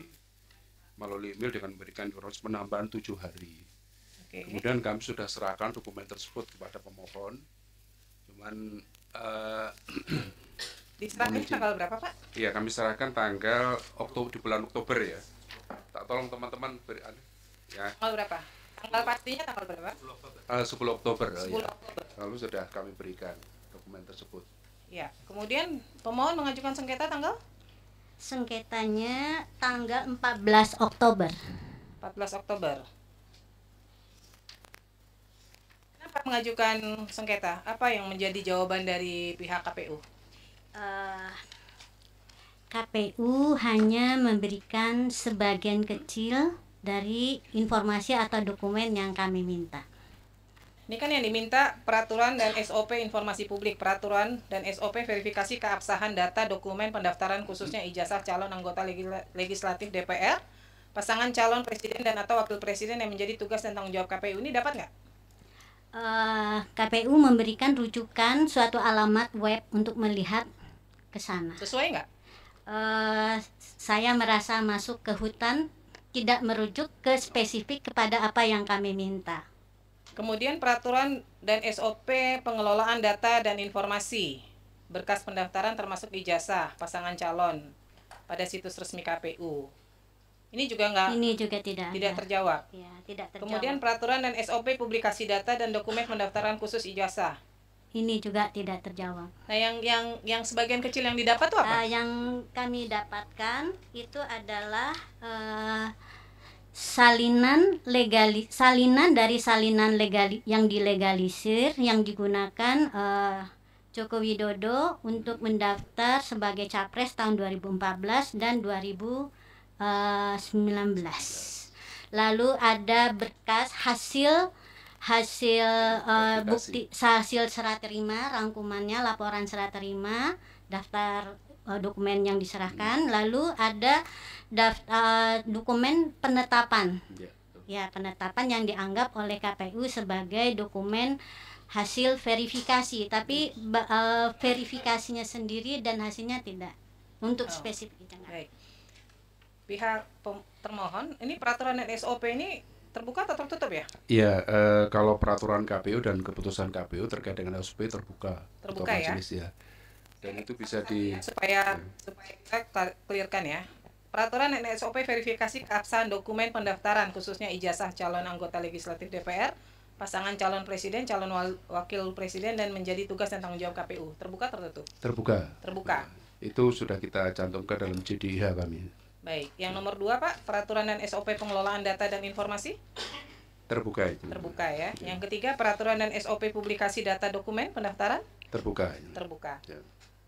melalui email dengan memberikan informasi penambahan 7 hari. Oke. Kemudian kami sudah serahkan dokumen tersebut kepada pemohon. Cuman Diserahkan tanggal berapa, Pak? Iya, kami serahkan tanggal di bulan Oktober ya. Tak tolong teman-teman ya. Tanggal berapa? Tanggal pastinya tanggal berapa? 10 Oktober. 10 ya. Oktober. Lalu sudah kami berikan dokumen tersebut. Ya, kemudian pemohon mengajukan sengketa tanggal? Sengketanya tanggal 14 Oktober. 14 Oktober. Kenapa mengajukan sengketa? Apa yang menjadi jawaban dari pihak KPU? KPU hanya memberikan sebagian kecil dari informasi atau dokumen yang kami minta. Ini kan yang diminta peraturan dan SOP informasi publik, peraturan dan SOP verifikasi keabsahan data dokumen pendaftaran khususnya ijazah calon anggota legislatif DPR, pasangan calon presiden dan atau wakil presiden yang menjadi tugas dan tanggung jawab KPU. Ini dapat nggak? KPU memberikan rujukan suatu alamat web untuk melihat ke sana. Sesuai nggak? Saya merasa masuk ke hutan, tidak merujuk ke spesifik kepada apa yang kami minta. Kemudian peraturan dan SOP pengelolaan data dan informasi, berkas pendaftaran termasuk ijazah pasangan calon pada situs resmi KPU. Ini juga nggak? Ini juga tidak terjawab. Ya, tidak terjawab. Kemudian peraturan dan SOP publikasi data dan dokumen pendaftaran khusus ijazah. Ini juga tidak terjawab. Nah, yang sebagian kecil yang didapat tuh apa? Yang kami dapatkan itu adalah salinan dari salinan yang dilegalisir yang digunakan Joko Widodo untuk mendaftar sebagai capres tahun 2014 dan 2019. Lalu ada berkas hasil bukti, hasil serah terima, rangkumannya, laporan serah terima, daftar dokumen yang diserahkan, lalu ada dokumen penetapan. Ya, penetapan yang dianggap oleh KPU sebagai dokumen hasil verifikasi, tapi verifikasinya sendiri dan hasilnya tidak untuk spesifik. Baik. Pihak termohon, ini peraturan dan SOP ini terbuka atau tertutup ya? Iya, kalau peraturan KPU dan keputusan KPU terkait dengan SOP terbuka ya? Ya. Dan itu bisa supaya kita clearkan ya. Peraturan dan SOP verifikasi keabsahan dokumen pendaftaran khususnya ijazah calon anggota legislatif DPR, pasangan calon presiden, calon wakil presiden dan menjadi tugas dan tanggung jawab KPU. Terbuka tertutup? Terbuka. Itu sudah kita cantumkan dalam JDIH kami. Baik, yang nomor 2 Pak, peraturan dan SOP pengelolaan data dan informasi? Terbuka itu. Terbuka ya. Yang ketiga, peraturan dan SOP publikasi data dokumen pendaftaran? Terbuka. Terbuka. Ya.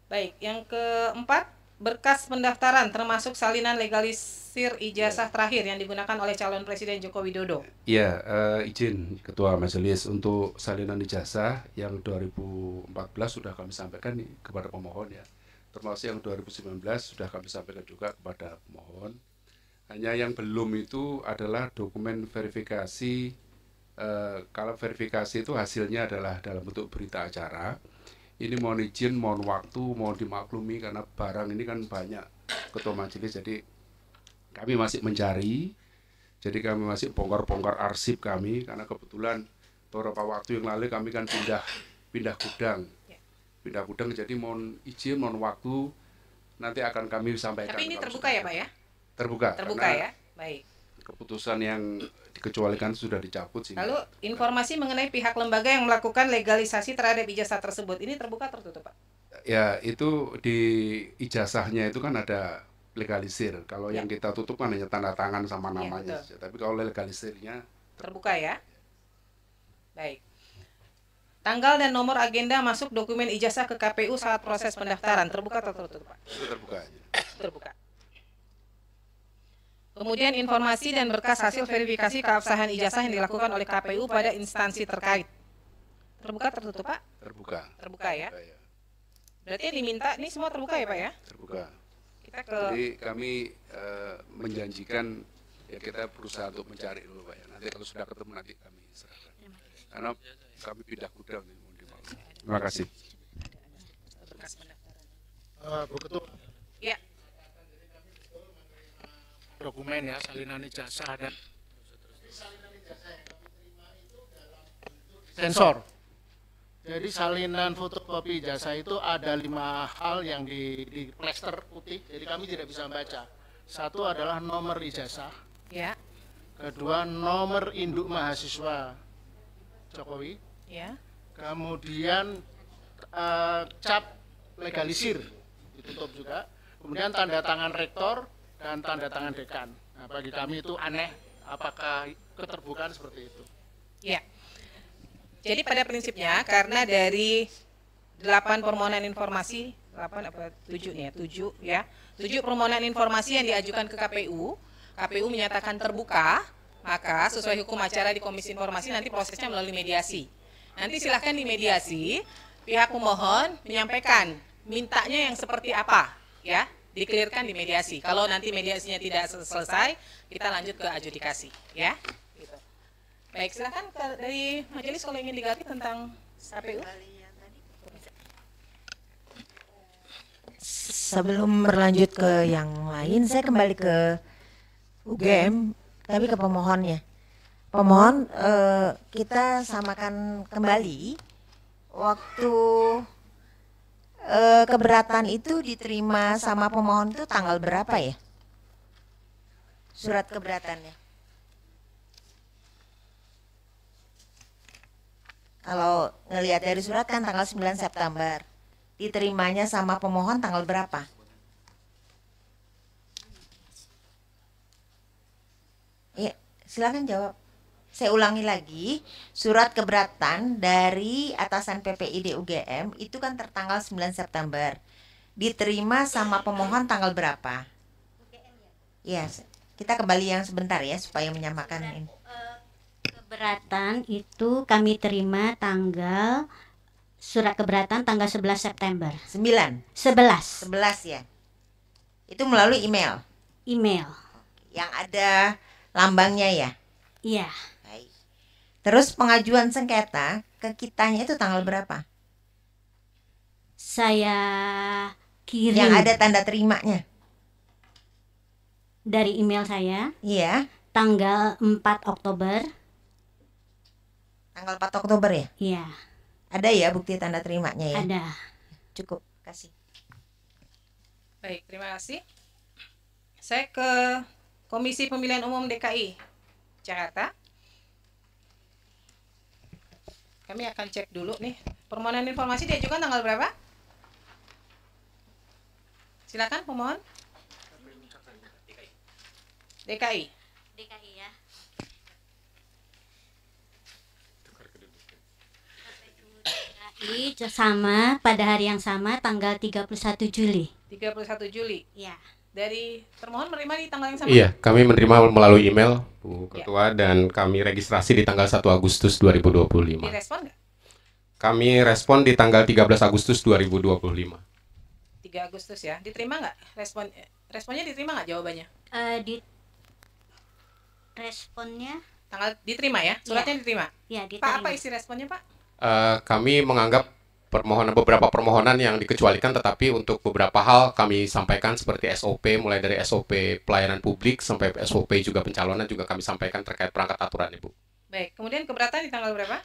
Baik, yang keempat, berkas pendaftaran termasuk salinan legalisir ijazah terakhir yang digunakan oleh calon presiden Joko Widodo. Iya, izin Ketua Majelis untuk salinan ijazah yang 2014 sudah kami sampaikan kepada pemohon ya. Termasuk yang 2019 sudah kami sampaikan juga kepada pemohon. Hanya yang belum itu adalah dokumen verifikasi. Kalau verifikasi itu hasilnya adalah dalam bentuk berita acara. Ini mohon izin, mohon waktu, mohon dimaklumi karena barang ini kan banyak Ketua Majelis. Jadi kami masih mencari. Jadi kami masih bongkar-bongkar arsip kami karena kebetulan beberapa waktu yang lalu kami kan pindah gudang. Jadi mohon izin, mohon waktu, nanti akan kami sampaikan. Tapi ini terbuka ya Pak ya? Terbuka ya, baik. Keputusan yang dikecualikan sudah dicabut sih. Lalu informasi mengenai pihak lembaga yang melakukan legalisasi terhadap ijazah tersebut, ini terbuka tertutup Pak? Ya, itu di ijazahnya itu kan ada legalisir. Kalau yang kita tutup kan hanya tanda tangan sama namanya saja. Tapi kalau legalisirnya terbuka ya? Baik. Tanggal dan nomor agenda masuk dokumen ijazah ke KPU saat proses pendaftaran terbuka atau tertutup Pak? Itu terbuka. Terbuka. Kemudian informasi dan berkas hasil verifikasi keabsahan ijazah yang dilakukan oleh KPU pada instansi terkait. Terbuka tertutup Pak? Terbuka ya? Berarti yang diminta ini semua terbuka ya Pak ya? Terbuka. Jadi kami menjanjikan ya kita berusaha untuk mencari dulu Pak ya. Nanti kalau sudah ketemu nanti kami serahkan. Karena kami pindah gudang nih, mohon dimaklumi. Terima kasih. Bu Ketua. Ya. Dokumen ya, salinan ijazah dan sensor. Jadi salinan fotokopi ijazah itu ada 5 hal yang di plester putih, jadi kami tidak bisa membaca. Satu adalah nomor ijazah. Ya. Kedua, nomor induk mahasiswa Jokowi. Ya. Kemudian cap legalisir ditutup juga. Kemudian tanda tangan rektor dan tanda tangan dekan. Nah, bagi kami itu aneh, apakah keterbukaan seperti itu? Ya. Jadi pada prinsipnya karena dari 8 permohonan informasi, 8 apa 7 nih ya, 7 ya. 7 permohonan informasi yang diajukan ke KPU, KPU menyatakan terbuka, maka sesuai hukum acara di Komisi Informasi nanti prosesnya melalui mediasi. Nanti silahkan di mediasi, pihak pemohon menyampaikan mintanya yang seperti apa, ya, dikelirkan di mediasi. Kalau nanti mediasinya tidak selesai, kita lanjut ke adjudikasi, ya. Gitu. Baik, silahkan dari majelis kalau ingin diganti tentang KPU. Sebelum berlanjut ke yang lain, saya kembali ke UGM, tapi ke pemohonnya. Pemohon, kita samakan kembali waktu keberatan itu diterima sama pemohon itu tanggal berapa ya? Surat keberatannya. Kalau ngelihat dari surat kan tanggal 9 September. Diterimanya sama pemohon tanggal berapa? Iya, silakan jawab. Saya ulangi lagi, surat keberatan dari atasan PPID UGM itu kan tertanggal 9 September. Diterima sama pemohon tanggal berapa? Iya, kita kembali yang sebentar ya supaya menyamakan ini. Keberatan itu kami terima surat keberatan tanggal 11 September. 9. 11. 11 ya. Itu melalui email. Email. Yang ada lambangnya ya. Iya. Baik. Terus pengajuan sengketa ke kitanya itu tanggal berapa? Saya kirim. Yang ada tanda terimanya. Dari email saya. Iya. Tanggal 4 Oktober. Tanggal 4 Oktober ya? Iya. Ada ya bukti tanda terimanya ya? Ada. Cukup, kasih. Baik, terima kasih. Saya ke Komisi Pemilihan Umum DKI Jakarta. Kami akan cek dulu nih. Permohonan informasi diajukan tanggal berapa? Silakan pemohon. DKI. DKI ya. DKI sama pada hari yang sama tanggal 31 Juli. 31 Juli. Ya. Dari termohon menerima di tanggal yang sama? Iya, kami menerima melalui email Bu Ketua dan kami registrasi di tanggal 1 Agustus 2025. Direspon nggak? Kami respon di tanggal 13 Agustus 2025. 3 Agustus ya. Diterima nggak? Responnya diterima nggak jawabannya? Responnya tanggal diterima ya? Suratnya diterima? Ya, diterima. Pak, apa isi responnya, Pak? Kami menganggap beberapa permohonan yang dikecualikan, tetapi untuk beberapa hal kami sampaikan seperti SOP, mulai dari SOP pelayanan publik sampai SOP juga pencalonan juga kami sampaikan terkait perangkat aturan, Ibu. Baik, kemudian keberatan di tanggal berapa?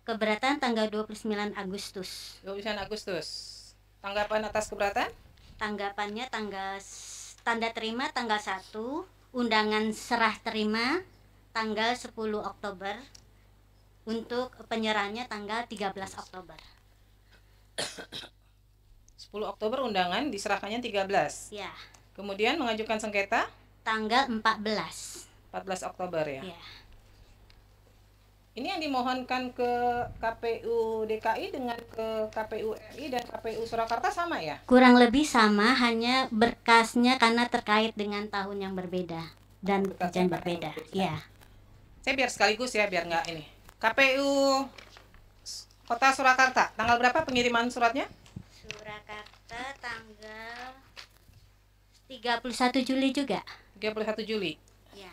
Keberatan tanggal 29 Agustus. 29 Agustus. Tanggapan atas keberatan? Tanggapannya tanda terima tanggal 1, undangan serah terima tanggal 10 Oktober. Untuk penyerahannya tanggal 13 Oktober. 10 Oktober undangan diserahkannya 13. Ya. Kemudian mengajukan sengketa tanggal 14 Oktober ya. Ya. Ini yang dimohonkan ke KPU DKI dengan ke KPU RI dan KPU Surakarta sama ya? Kurang lebih sama, hanya berkasnya karena terkait dengan tahun yang berbeda dan pekerjaan berbeda. Ya. Saya biar sekaligus ya, biar nggak ini. KPU Kota Surakarta, tanggal berapa pengiriman suratnya? Surakarta tanggal 31 Juli juga. 31 Juli. Ya.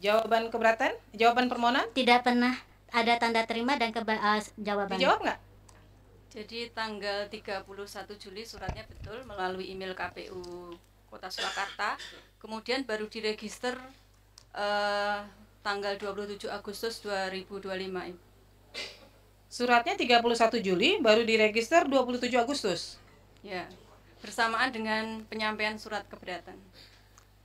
Jawaban keberatan? Jawaban permohonan? Tidak pernah ada tanda terima dan jawaban. Dijawab nggak? Jadi tanggal 31 Juli suratnya betul melalui email KPU Kota Surakarta. Kemudian baru diregister tanggal 27 Agustus 2025. Suratnya 31 Juli, baru diregister 27 Agustus. Ya, bersamaan dengan penyampaian surat keberatan.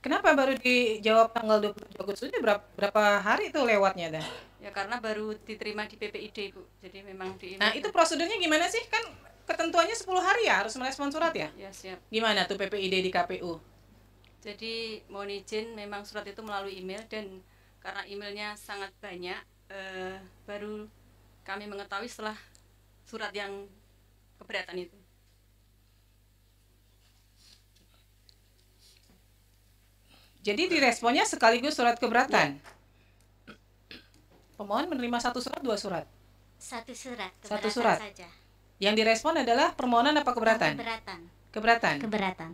Kenapa baru dijawab tanggal 27 Agustus? Ini berapa hari itu lewatnya dah? Ya karena baru diterima di PPID, Bu. Jadi memang di Nah, itu prosedurnya gimana sih? Kan ketentuannya 10 hari ya harus merespon surat ya? Ya, siap. Gimana tuh PPID di KPU? Jadi mohon izin, memang surat itu melalui email, dan karena emailnya sangat banyak, baru kami mengetahui setelah surat yang keberatan itu. Jadi diresponnya sekaligus surat keberatan? Ya. Pemohon menerima satu surat, dua surat? Satu surat, satu surat saja. Yang direspon adalah permohonan apa keberatan? Keberatan. Keberatan? Keberatan.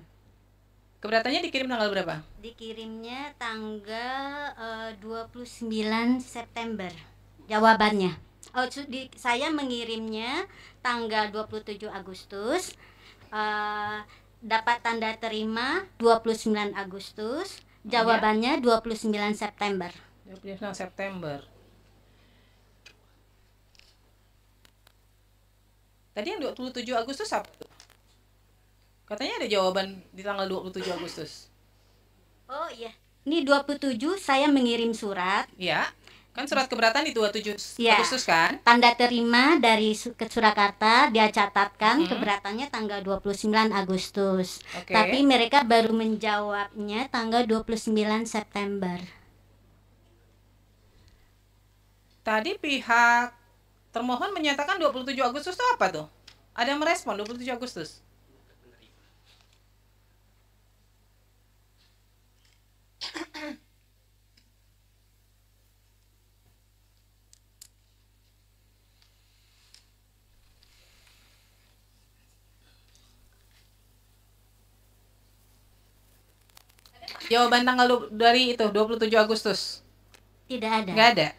Keberatan dikirim tanggal berapa? Dikirimnya tanggal 29 September. Jawabannya. Saya mengirimnya tanggal 27 Agustus. Dapat tanda terima 29 Agustus. Jawabannya 29 September. 29 September. Tadi yang 27 Agustus apa tuh? Katanya ada jawaban di tanggal 27 Agustus. Oh iya. Ini 27 saya mengirim surat. Iya. Kan surat keberatan di 27 ya. Agustus kan? Tanda terima dari ke Surakarta, dia catatkan keberatannya tanggal 29 Agustus. Okay. Tapi mereka baru menjawabnya tanggal 29 September. Tadi pihak termohon menyatakan 27 Agustus itu apa tuh? Ada merespon 27 Agustus? Jawaban tanggal dari itu 27 Agustus? Tidak ada. Nggak ada.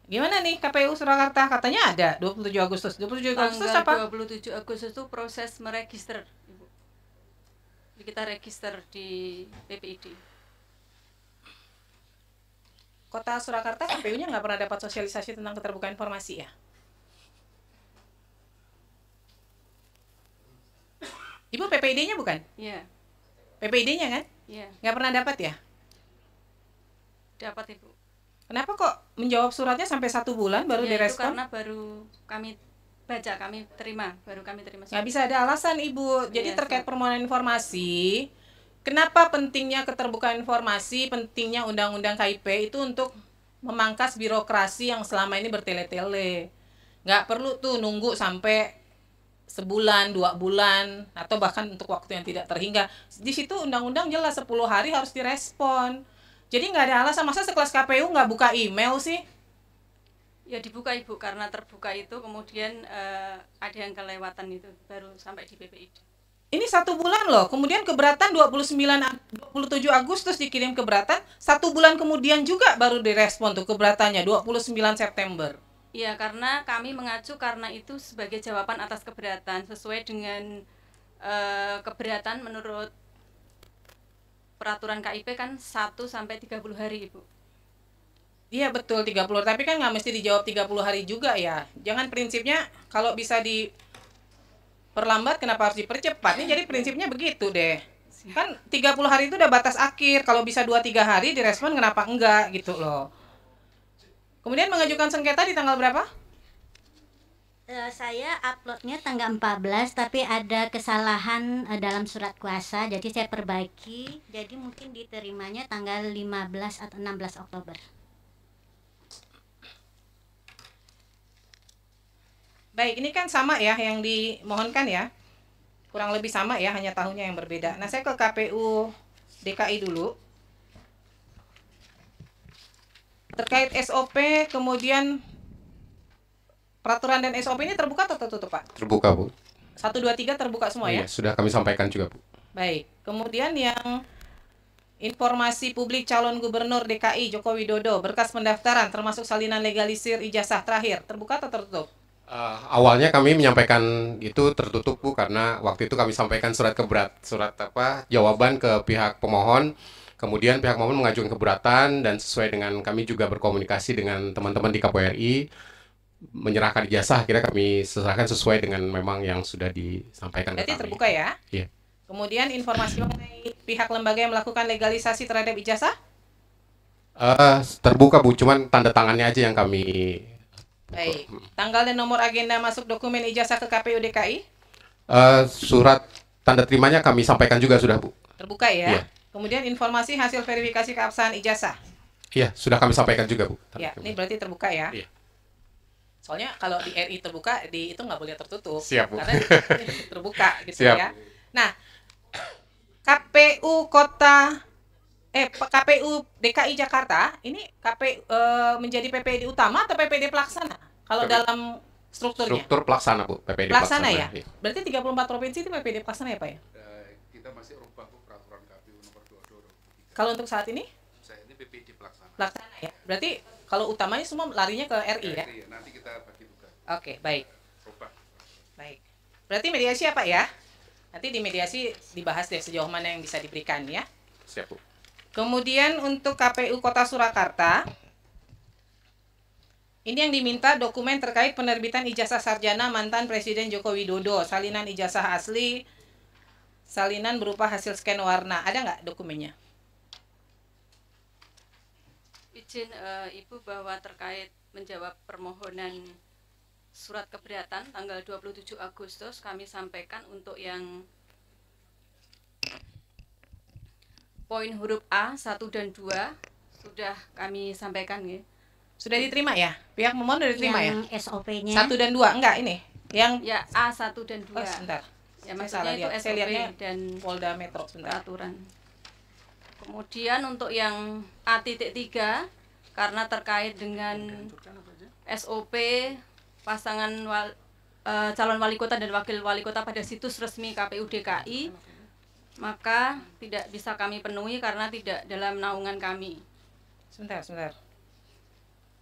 Gimana nih KPU Surakarta? Katanya ada 27 Agustus. 27 Agustus apa? 27 Agustus itu proses meregister, Ibu. Kita register di PPID. Kota Surakarta KPU-nya nggak pernah dapat sosialisasi tentang keterbukaan informasi ya? Ibu PPID-nya bukan? Iya. PPID-nya kan? Iya. Nggak pernah dapat ya? Dapat, Ibu. Kenapa kok menjawab suratnya sampai 1 bulan baru ya, direspon? Itu karena baru kami baca, kami terima surat. Nggak bisa ada alasan, Ibu. Jadi terkait permohonan informasi, kenapa pentingnya keterbukaan informasi, pentingnya undang-undang KIP itu untuk memangkas birokrasi yang selama ini bertele-tele. Nggak perlu tuh nunggu sampai sebulan, 2 bulan, atau bahkan untuk waktu yang tidak terhingga. Di situ undang-undang jelas 10 hari harus direspon. Jadi nggak ada alasan, masa sekelas KPU nggak buka email sih? Ya dibuka, Ibu, karena terbuka itu kemudian ada yang kelewatan itu, baru sampai di PPID. Ini 1 bulan loh, kemudian keberatan 27 Agustus dikirim keberatan, 1 bulan kemudian juga baru direspon tuh keberatannya 29 September. Iya, karena kami mengacu karena itu sebagai jawaban atas keberatan sesuai dengan keberatan menurut peraturan KIP kan 1 sampai 30 hari, Ibu. Iya betul 30, tapi kan nggak mesti dijawab 30 hari juga ya. Jangan prinsipnya kalau bisa diperlambat kenapa harus dipercepat. Ini jadi prinsipnya begitu deh. Kan 30 hari itu udah batas akhir. Kalau bisa 2-3 hari direspon kenapa enggak gitu loh. Kemudian mengajukan sengketa di tanggal berapa? Saya uploadnya tanggal 14, tapi ada kesalahan dalam surat kuasa, jadi saya perbaiki. Jadi mungkin diterimanya tanggal 15 atau 16 Oktober. Baik, ini kan sama ya yang dimohonkan ya. Kurang lebih sama ya, hanya tahunnya yang berbeda. Nah, saya ke KPU DKI dulu. Terkait SOP, kemudian peraturan dan SOP ini terbuka atau tertutup, Pak? Terbuka, Bu. 1, 2, 3 terbuka semua ya? Iya, sudah kami sampaikan juga, Bu. Baik, kemudian yang informasi publik calon gubernur DKI Joko Widodo, berkas pendaftaran termasuk salinan legalisir ijazah terakhir, terbuka atau tertutup? Awalnya kami menyampaikan itu tertutup, Bu, karena waktu itu kami sampaikan jawaban ke pihak pemohon. Kemudian pihak pemohon mengajukan keberatan dan sesuai dengan kami juga berkomunikasi dengan teman-teman di KPRI. menyerahkan ijazah akhirnya kami serahkan sesuai dengan memang yang sudah disampaikan ke Berarti kami. terbuka ya. Iya. Kemudian informasi mengenai pihak lembaga yang melakukan legalisasi terhadap ijazah? Terbuka Bu, cuman tanda tangannya aja yang kami. Baik. Tanggal dan nomor agenda masuk dokumen ijazah ke KPU DKI? Surat tanda terimanya kami sampaikan juga sudah Bu. Terbuka ya. Iya. Kemudian informasi hasil verifikasi keabsahan ijazah. Iya, sudah kami sampaikan juga Bu. Ya, ini berarti terbuka ya. Iya. Soalnya kalau di RI terbuka, di itu nggak boleh tertutup. Siap, Bu. Karena terbuka gitu Siap. ya. Nah, KPU KPU DKI Jakarta ini menjadi PPD utama atau PPD pelaksana? Kalau dalam strukturnya? Struktur pelaksana Bu, PPD Pelaksana ya? Iya. Berarti 34 provinsi itu PPD pelaksana ya Pak ya? Kita masih rubah Bu peraturan KPU nomor 22. Kalau untuk saat ini? Saya ini PPD pelaksana. Pelaksana ya? Berarti kalau utamanya semua larinya ke RI ya? RI, nanti kita bagi tugas. Oke, baik. Rubah. Baik. Berarti mediasi apa ya? Nanti di mediasi dibahas deh sejauh mana yang bisa diberikan ya. Siap Bu. Kemudian untuk KPU Kota Surakarta, ini yang diminta dokumen terkait penerbitan ijazah sarjana mantan Presiden Joko Widodo, salinan ijazah asli, salinan berupa hasil scan warna. Ada nggak dokumennya? Izin Ibu bahwa terkait menjawab permohonan surat keberatan tanggal 27 Agustus kami sampaikan untuk yang poin huruf A 1 dan 2 sudah kami sampaikan ya. Sudah diterima ya? Pihak pemohon sudah diterima Yang ya? SOP-nya 1 dan 2 enggak ini? Yang Ya A1 dan 2. Oh, sebentar. Ya Saya maksudnya salah itu lihat. Saya SOP lihatnya dan Polda Metro sebentar. peraturan. Kemudian untuk yang A.3 karena terkait dengan SOP pasangan calon wali kota dan wakil wali kota pada situs resmi KPU DKI, maka tidak bisa kami penuhi karena tidak dalam naungan kami. Sebentar.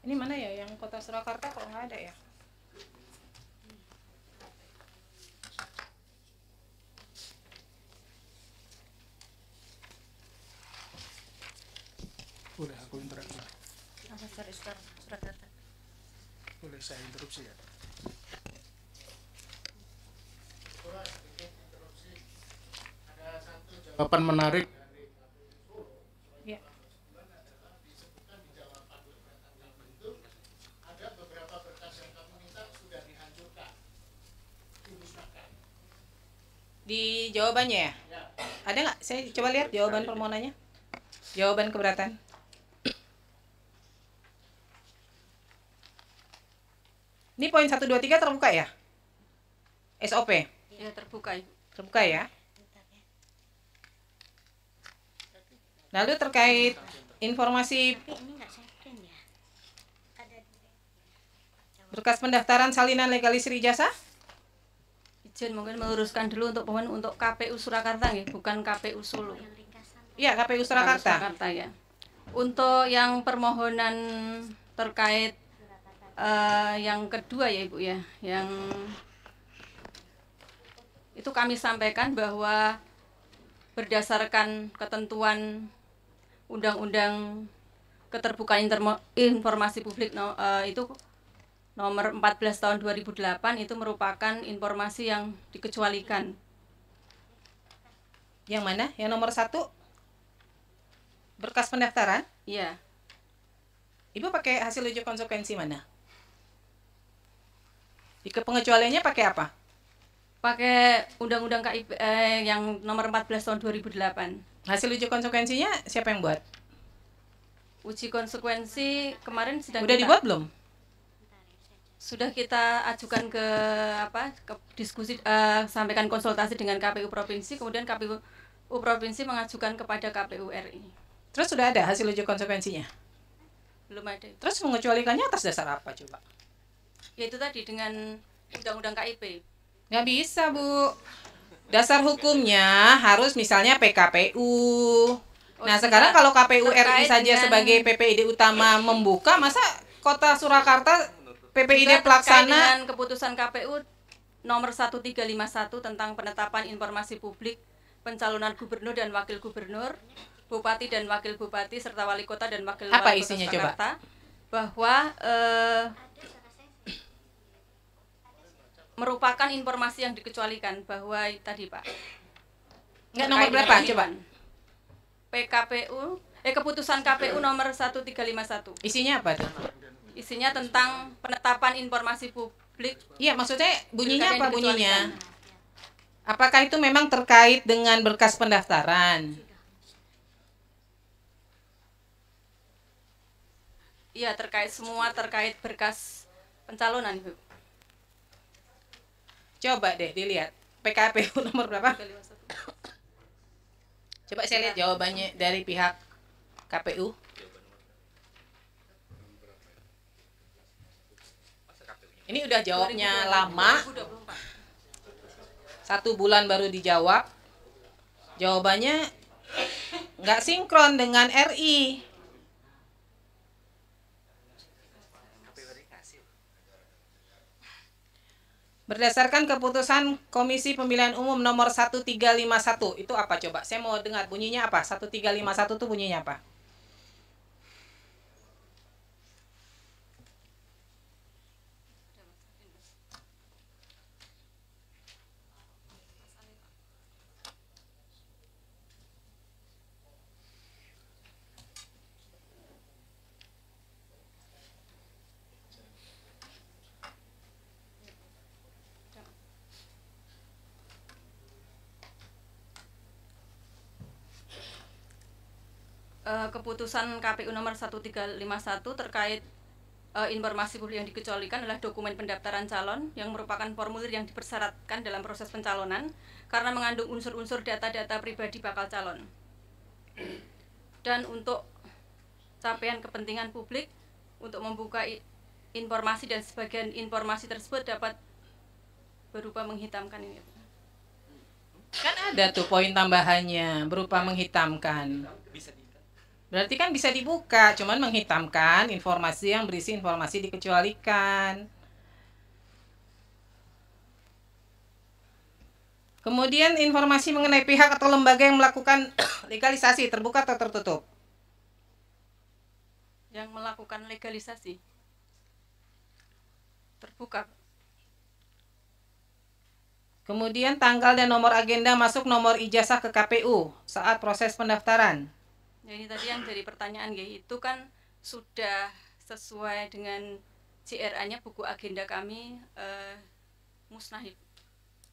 Ini mana ya yang Kota Surakarta kok nggak ada ya? Boleh aku interaksi. Boleh saya interupsi ya? Ada satu jawaban menarik. Ya. Ada beberapa berkas yang kami minta sudah dihancurkan, dimusnahkan. Di jawabannya ya? Ada nggak? Saya coba lihat jawaban permohonannya. Jawaban keberatan. Ini poin 1, 2, 3 terbuka ya? SOP? Ya terbuka. Terbuka ya? Lalu terkait informasi berkas pendaftaran salinan legalisir ijazah? Izin mungkin meluruskan dulu untuk pemohon untuk KPU Surakarta ya, bukan KPU Solo. Iya, KPU Surakarta. Surakarta ya. Untuk yang permohonan terkait yang kedua ya Ibu ya, yang itu kami sampaikan bahwa berdasarkan ketentuan Undang-Undang Keterbukaan Informasi Publik itu nomor 14 tahun 2008 itu merupakan informasi yang dikecualikan. Yang mana? Yang nomor 1? Berkas pendaftaran? Iya. Ibu pakai hasil uji konsekuensi mana? Di pengecualiannya pakai apa? Pakai Undang-Undang KIP yang nomor 14 tahun 2008. Hasil uji konsekuensinya siapa yang buat? Uji konsekuensi kemarin Udah dibuat belum? Sudah kita ajukan ke diskusi, sampaikan konsultasi dengan KPU provinsi, kemudian KPU provinsi mengajukan kepada KPU RI. Terus sudah ada hasil uji konsekuensinya? Belum ada. Terus mengecualikannya atas dasar apa coba? Yaitu tadi dengan Undang-Undang KIP. Nggak bisa Bu. Dasar hukumnya harus misalnya PKPU. Nah sekarang kalau KPU RI saja sebagai PPID utama membuka, masa Kota Surakarta PPID pelaksana dengan keputusan KPU nomor 1351 tentang penetapan informasi publik pencalonan gubernur dan wakil gubernur, bupati dan wakil bupati serta wali kota dan wakil wali kota isinya Surakarta, coba? bahwa merupakan informasi yang dikecualikan bahwa tadi Pak. Enggak, nomor berapa? Coba. Keputusan KPU nomor 1351. Isinya apa tuh? Isinya tentang penetapan informasi publik. Iya, maksudnya bunyinya apa bunyinya? Apakah itu memang terkait dengan berkas pendaftaran? Iya, terkait berkas pencalonan, Ibu. Coba deh dilihat PKPU nomor berapa? Coba saya lihat jawabannya dari pihak KPU. Ini udah jawabnya lama. 1 bulan baru dijawab. Jawabannya nggak sinkron dengan RI. Berdasarkan keputusan Komisi Pemilihan Umum nomor 1351, itu apa coba? Saya mau dengar bunyinya apa? 1351 itu bunyinya apa? Keputusan KPU nomor 1351 terkait informasi publik yang dikecualikan adalah dokumen pendaftaran calon yang merupakan formulir yang dipersyaratkan dalam proses pencalonan karena mengandung unsur-unsur data-data pribadi bakal calon. Dan untuk capaian kepentingan publik untuk membuka informasi dan sebagian informasi tersebut dapat berupa menghitamkan ini. Kan ada tuh poin tambahannya berupa menghitamkan. Berarti kan bisa dibuka, cuman menghitamkan informasi yang berisi informasi dikecualikan. Kemudian informasi mengenai pihak atau lembaga yang melakukan legalisasi terbuka atau tertutup? Yang melakukan legalisasi terbuka. Kemudian tanggal dan nomor agenda masuk nomor ijazah ke KPU saat proses pendaftaran. Ya, ini tadi yang dari pertanyaan ya, itu kan sudah sesuai dengan CRA-nya buku agenda kami musnah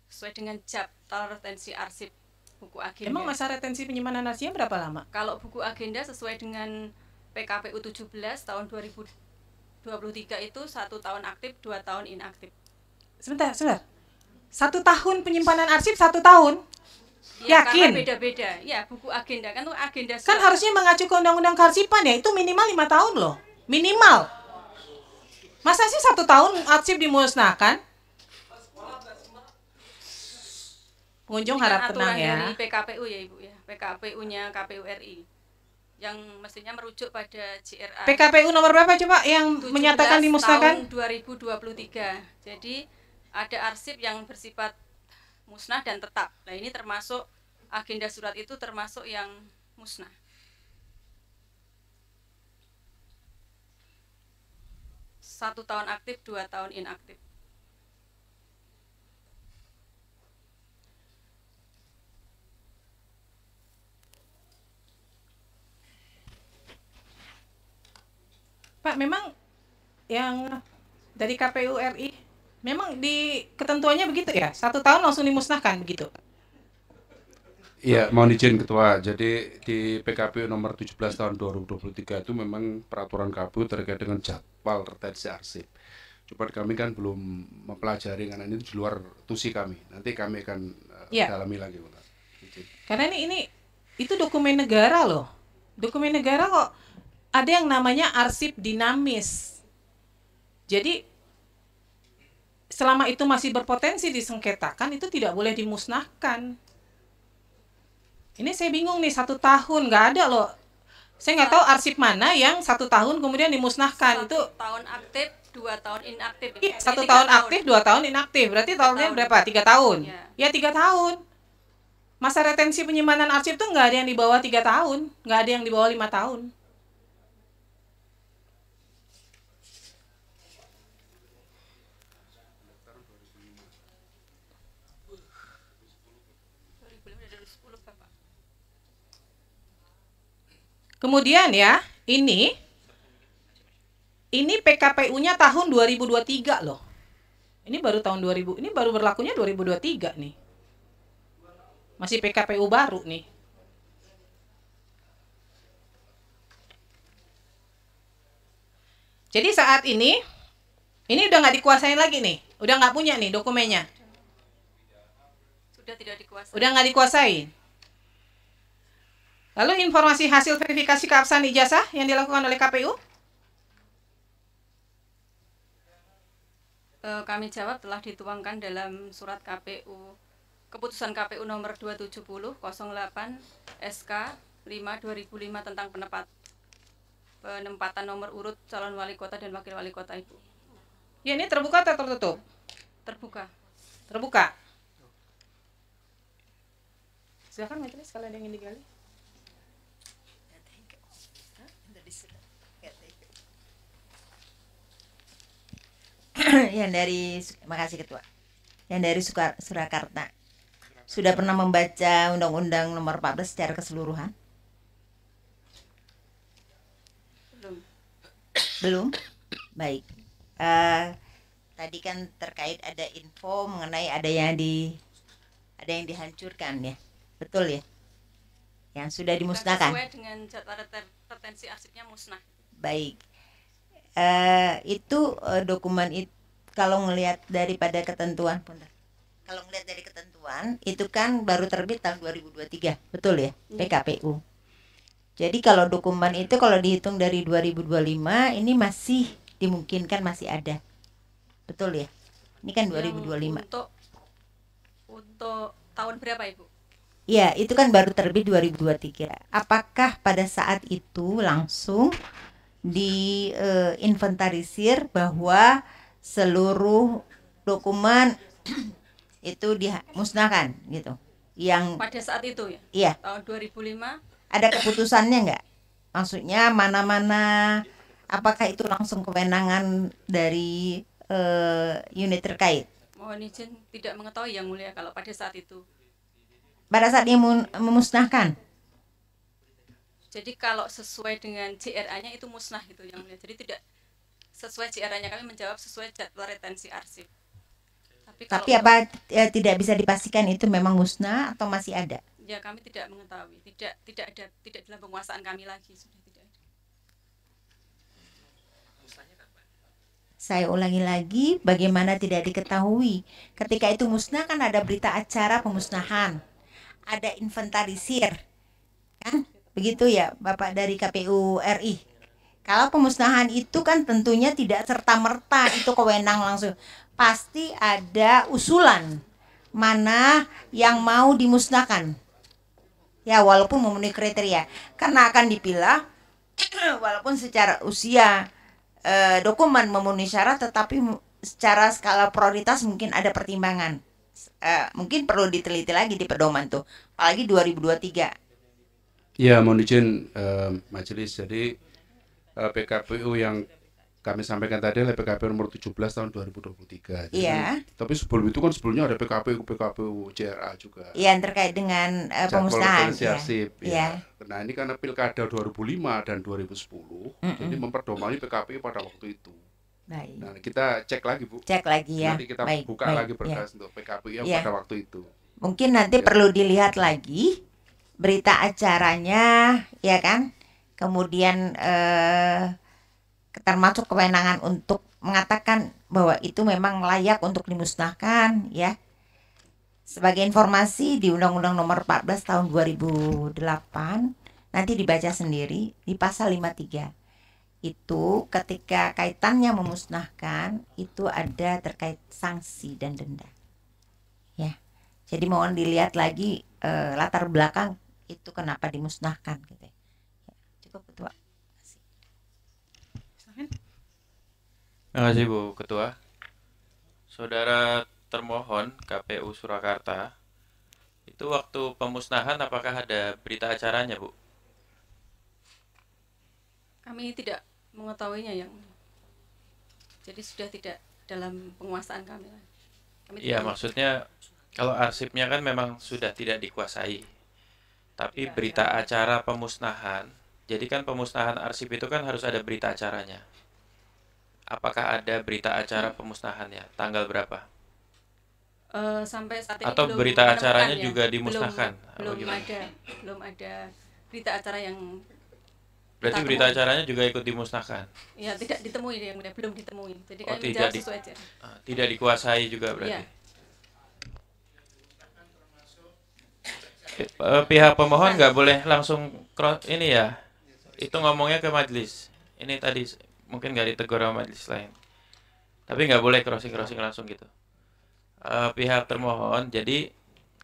sesuai dengan jadwal retensi arsip buku agenda. Emang masa retensi penyimpanan arsipnya berapa lama? Kalau buku agenda sesuai dengan PKPU 17 tahun 2023 itu 1 tahun aktif, 2 tahun inaktif. Sebentar. 1 tahun penyimpanan arsip 1 tahun? Ya, Yakin? karena beda-beda. Ya, buku agenda kan tuh agenda. Kan harusnya mengacu ke Undang-Undang Kearsipan ya, itu minimal 5 tahun loh. Minimal. Masa sih 1 tahun arsip dimusnahkan? Pengunjung Ini kan harap tenang aturan ya. dari PKPU ya Ibu ya, PKPU-nya KPU RI yang mestinya merujuk pada CRA. PKPU nomor berapa coba yang 17 menyatakan dimusnahkan? tahun 2023. Jadi ada arsip yang bersifat musnah dan tetap. Nah, ini termasuk agenda surat itu termasuk yang musnah. Satu tahun aktif, 2 tahun inaktif. Pak, memang yang dari KPU RI memang di ketentuannya begitu ya? 1 tahun langsung dimusnahkan begitu? Iya, mohon izin Ketua. Jadi di PKPU nomor 17 tahun 2023 itu memang peraturan KPU terkait dengan jadwal retensi arsip. Cuma kami kan belum mempelajari karena ini di luar tusi kami. Nanti kami akan dalami lagi. Izin. Karena ini itu dokumen negara loh. Dokumen negara kok ada yang namanya arsip dinamis. Jadi selama itu masih berpotensi disengketakan itu tidak boleh dimusnahkan. Ini saya bingung nih, 1 tahun nggak ada loh. Saya nggak tahu arsip mana yang 1 tahun kemudian dimusnahkan. 1 Itu tahun aktif, 2 tahun inaktif. iya, 1 tahun aktif, 2 tahun inaktif. Berarti tahunnya berapa? 3 tahun. Ya 3 tahun. Masa retensi penyimpanan arsip tuh nggak ada yang di bawah 3 tahun, nggak ada yang di bawah 5 tahun. Kemudian ya, ini PKPU-nya tahun 2023 loh. Ini baru tahun 2000, ini baru berlakunya 2023 nih. Masih PKPU baru nih. Jadi saat ini udah nggak dikuasain lagi nih, udah nggak punya nih dokumennya. Sudah tidak dikuasai. Udah nggak dikuasain. Lalu informasi hasil verifikasi keabsahan ijazah yang dilakukan oleh KPU? Kami jawab telah dituangkan dalam surat KPU, keputusan KPU nomor 270 08 SK 5 2005 tentang penempatan nomor urut calon wali kota dan wakil wali kota, Ibu. Ya, ini terbuka atau tertutup? Terbuka. Terbuka. Silakan majelis kalau ada yang ingin digali. Yang dari, makasih Ketua. Yang dari Surakarta. Sudah pernah membaca Undang-Undang Nomor 14 secara keseluruhan? Belum? Baik. Tadi kan terkait ada info mengenai ada yang dihancurkan ya. Betul ya? Yang sudah dimusnahkan. Sesuai dengan jadwal retensi arsipnya musnah. Baik. Itu dokumen itu kalau ngelihat daripada ketentuan, kalau ngelihat dari ketentuan itu kan baru terbit tahun 2023, betul ya? PKPU. Jadi kalau dokumen itu kalau dihitung dari 2025 ini masih dimungkinkan masih ada, betul ya? Ini kan 2025. Untuk tahun berapa, Ibu? Ya, itu kan baru terbit 2023. Apakah pada saat itu langsung diinventarisir bahwa seluruh dokumen itu dimusnahkan gitu? Yang pada saat itu ya? Iya. Tahun 2005. Ada keputusannya nggak? Maksudnya mana-mana? Apakah itu langsung kewenangan dari unit terkait? Mohon izin tidak mengetahui Yang Mulia kalau pada saat itu. Pada saat dia memusnahkan? Jadi kalau sesuai dengan JRA-nya itu musnah gitu Yang Mulia. Jadi tidak sesuai JRA-nya, kami menjawab sesuai jadwal retensi arsip. Tapi apa tidak bisa dipastikan itu memang musnah atau masih ada? Ya, kami tidak mengetahui. Tidak dalam penguasaan kami lagi, sudah tidak ada. Saya ulangi lagi, bagaimana tidak diketahui? Ketika itu musnah kan ada berita acara pemusnahan, ada inventarisir, kan? Begitu ya, Bapak dari KPU RI. Kalau pemusnahan itu kan tentunya tidak serta-merta itu kewenang langsung. Pasti ada usulan mana yang mau dimusnahkan. Ya, walaupun memenuhi kriteria. Karena akan dipilah walaupun secara usia dokumen memenuhi syarat, tetapi secara skala prioritas mungkin ada pertimbangan. Mungkin perlu diteliti lagi di pedoman tuh. Apalagi 2023. Ya, mohon izin majelis. Jadi PKPU yang kami sampaikan tadi adalah PKPU nomor 17 tahun 2023. Iya. Tapi sebelum itu kan sebelumnya ada PKPU JRA juga. Iya, yang terkait dengan pemusnahan. Ya. Nah, ini karena pilkada 2005 dan 2010, jadi memperdomani PKPU pada waktu itu. Baik. Nah, kita cek lagi, Bu. Cek lagi ya. Nanti kita buka lagi berkas untuk PKPU yang pada waktu itu. Mungkin nanti perlu dilihat lagi berita acaranya, ya kan? Kemudian termasuk kewenangan untuk mengatakan bahwa itu memang layak untuk dimusnahkan, ya. Sebagai informasi di Undang-Undang Nomor 14 tahun 2008 nanti dibaca sendiri di pasal 53. Itu ketika kaitannya memusnahkan itu ada terkait sanksi dan denda. Ya. Jadi mohon dilihat lagi latar belakang itu kenapa dimusnahkan gitu. Cukup, Ketua. Terima kasih Bu Ketua. Saudara termohon KPU Surakarta, itu waktu pemusnahan apakah ada berita acaranya, Bu? Kami tidak mengetahuinya Yang. Jadi sudah tidak dalam penguasaan kami. Iya, maksudnya kalau arsipnya kan memang sudah tidak dikuasai. Tapi berita acara pemusnahan, Jadi kan pemusnahan arsip itu kan harus ada berita acaranya. Apakah ada berita acara pemusnahannya? Tanggal berapa? Sampai saat ini Atau belum berita menemukan acaranya ya. juga dimusnahkan? Belum ada berita acara yang Berarti kita berita temui. acaranya juga ikut dimusnahkan? Ya, tidak ditemui yang mulia, belum ditemui. Jadi Oh, kami menjawab sesuai aja. tidak dikuasai juga berarti. Iya. Pihak pemohon nggak boleh langsung ini ya, itu ngomongnya ke majelis. Ini tadi mungkin nggak ditegur sama majelis lain, tapi nggak boleh crossing langsung gitu. Pihak termohon, jadi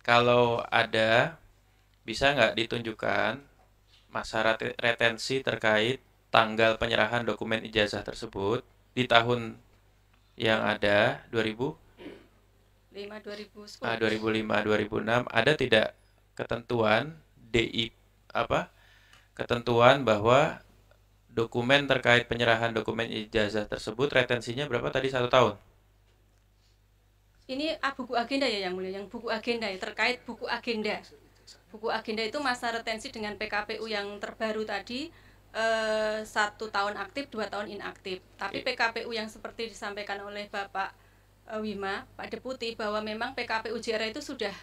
kalau ada bisa nggak ditunjukkan masa retensi terkait tanggal penyerahan dokumen ijazah tersebut di tahun yang ada 2005, 2006 ada tidak ketentuan ketentuan bahwa dokumen terkait penyerahan dokumen ijazah tersebut retensinya berapa tadi, 1 tahun? Ini buku agenda ya yang mulia, yang buku agenda ya, terkait buku agenda. Buku agenda itu masa retensi dengan PKPU yang terbaru tadi 1 tahun aktif, 2 tahun inaktif. Tapi PKPU yang seperti disampaikan oleh Bapak Wima, Pak Deputi, bahwa memang PKPU JR itu sudah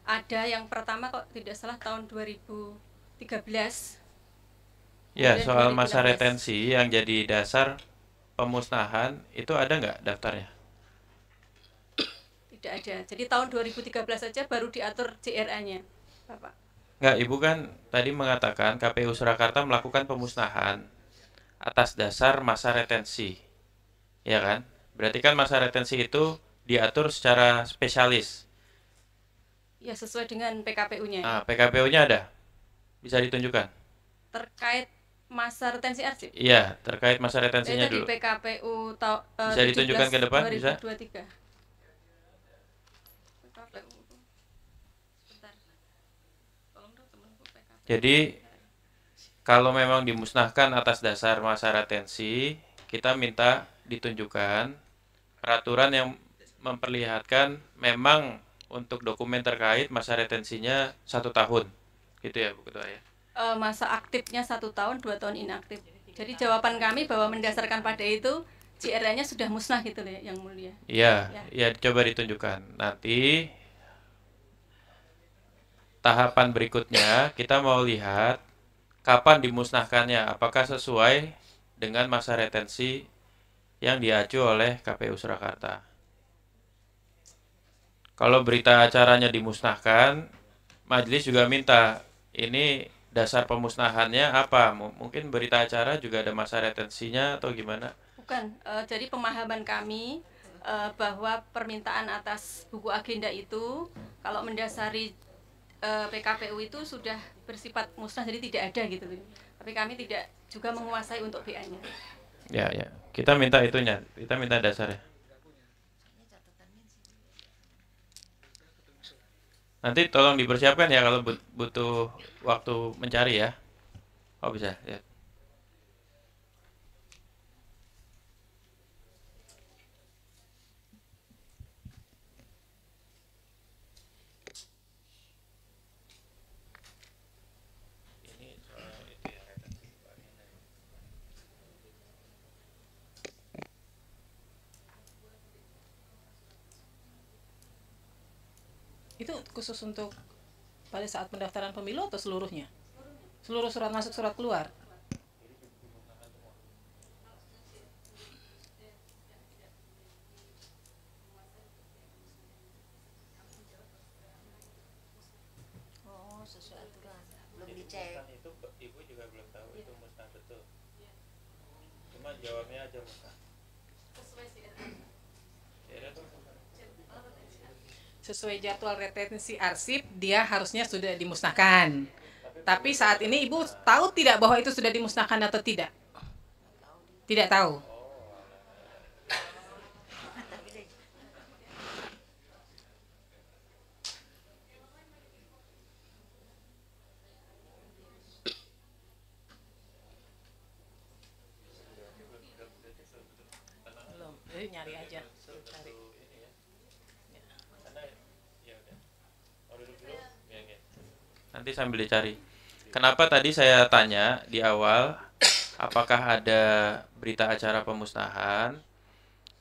ada yang pertama kok tidak salah tahun 2013. Ya, Kemudian soal masa 2016. retensi yang jadi dasar pemusnahan itu ada nggak daftarnya? Tidak ada. Jadi tahun 2013 saja baru diatur JRA-nya, Bapak. Nggak, Ibu kan tadi mengatakan KPU Surakarta melakukan pemusnahan atas dasar masa retensi, ya kan? Berarti kan masa retensi itu diatur secara spesialis. Ya, sesuai dengan PKPU-nya. Nah, PKPU-nya ada? Bisa ditunjukkan? Terkait masa retensi arsip. Iya, terkait masa retensinya Tadi dulu. PKPU Bisa ditunjukkan ke depan, bisa? 2023. PKPU. Sebentar. Tolong dong temanku PKPU. Jadi kalau memang dimusnahkan atas dasar masa retensi, kita minta ditunjukkan peraturan yang memperlihatkan memang untuk dokumen terkait masa retensinya 1 tahun, gitu ya Bu Ketua ya. Masa aktifnya 1 tahun, 2 tahun inaktif. Jadi jawaban kami bahwa mendasarkan pada itu JRA-nya sudah musnah gitu loh yang mulia. Iya, Ya. ya coba ditunjukkan. Nanti tahapan berikutnya kita mau lihat kapan dimusnahkannya, apakah sesuai dengan masa retensi yang diacu oleh KPU Surakarta. Kalau berita acaranya dimusnahkan, majelis juga minta ini dasar pemusnahannya apa? Mungkin berita acara juga ada masa retensinya atau gimana? Bukan, jadi pemahaman kami bahwa permintaan atas buku agenda itu kalau mendasari PKPU itu sudah bersifat musnah, jadi tidak ada gitu. Tapi kami tidak juga menguasai untuk BA-nya. Ya, kita minta itunya, kita minta dasarnya. Nanti tolong dipersiapkan ya kalau butuh waktu mencari ya. Oh bisa, ya. Itu khusus untuk pada saat pendaftaran pemilu atau seluruhnya? Seluruh surat masuk, surat keluar? Oh, sesuai aturan. Belum dicek. Itu Ibu juga belum tahu itu musnah betul. Cuma jawabnya aja musnah. Sesuai jadwal retensi arsip, dia harusnya sudah dimusnahkan. Tapi saat ini Ibu tahu tidak bahwa itu sudah dimusnahkan atau tidak? Tidak tahu. Belum, nyari aja. Cari. Nanti sambil dicari. kenapa tadi saya tanya di awal apakah ada berita acara pemusnahan?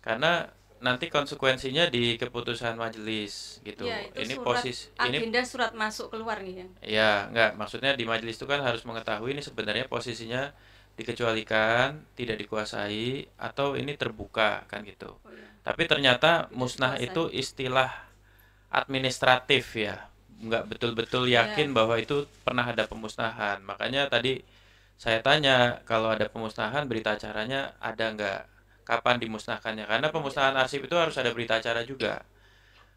Karena nanti konsekuensinya di keputusan majelis gitu. Ya, itu Ini surat, posisi agenda surat masuk keluar nih ya. ya enggak, maksudnya di majelis itu kan harus mengetahui ini sebenarnya posisinya dikecualikan, tidak dikuasai atau ini terbuka kan gitu. Oh, ya. Tapi ternyata musnah dikuasai. itu istilah administratif ya. Enggak betul-betul yakin bahwa itu pernah ada pemusnahan. Makanya tadi saya tanya kalau ada pemusnahan berita acaranya ada enggak? Kapan dimusnahkannya? Karena pemusnahan arsip itu harus ada berita acara juga.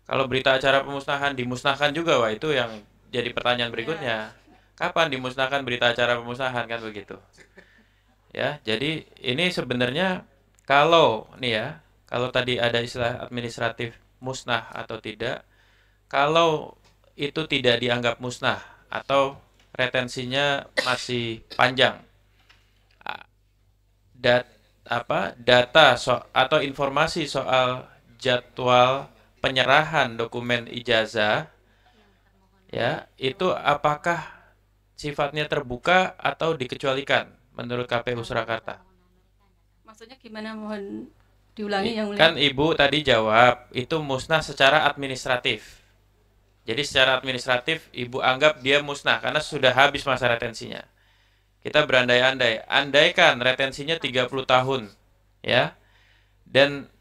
Kalau berita acara pemusnahan dimusnahkan juga, wah itu yang jadi pertanyaan berikutnya. Kapan dimusnahkan berita acara pemusnahan kan begitu? Ya, jadi ini sebenarnya kalau nih ya, kalau tadi ada istilah administratif musnah atau tidak, kalau itu tidak dianggap musnah atau retensinya masih panjang, data atau informasi soal jadwal penyerahan dokumen ijazah ya itu apakah sifatnya terbuka atau dikecualikan menurut KPU Surakarta? Maksudnya gimana, mohon diulangi yang mulia. Kan Ibu tadi jawab itu musnah secara administratif. Jadi secara administratif Ibu anggap dia musnah karena sudah habis masa retensinya. Kita berandai-andai, andaikan retensinya 30 tahun, ya, dan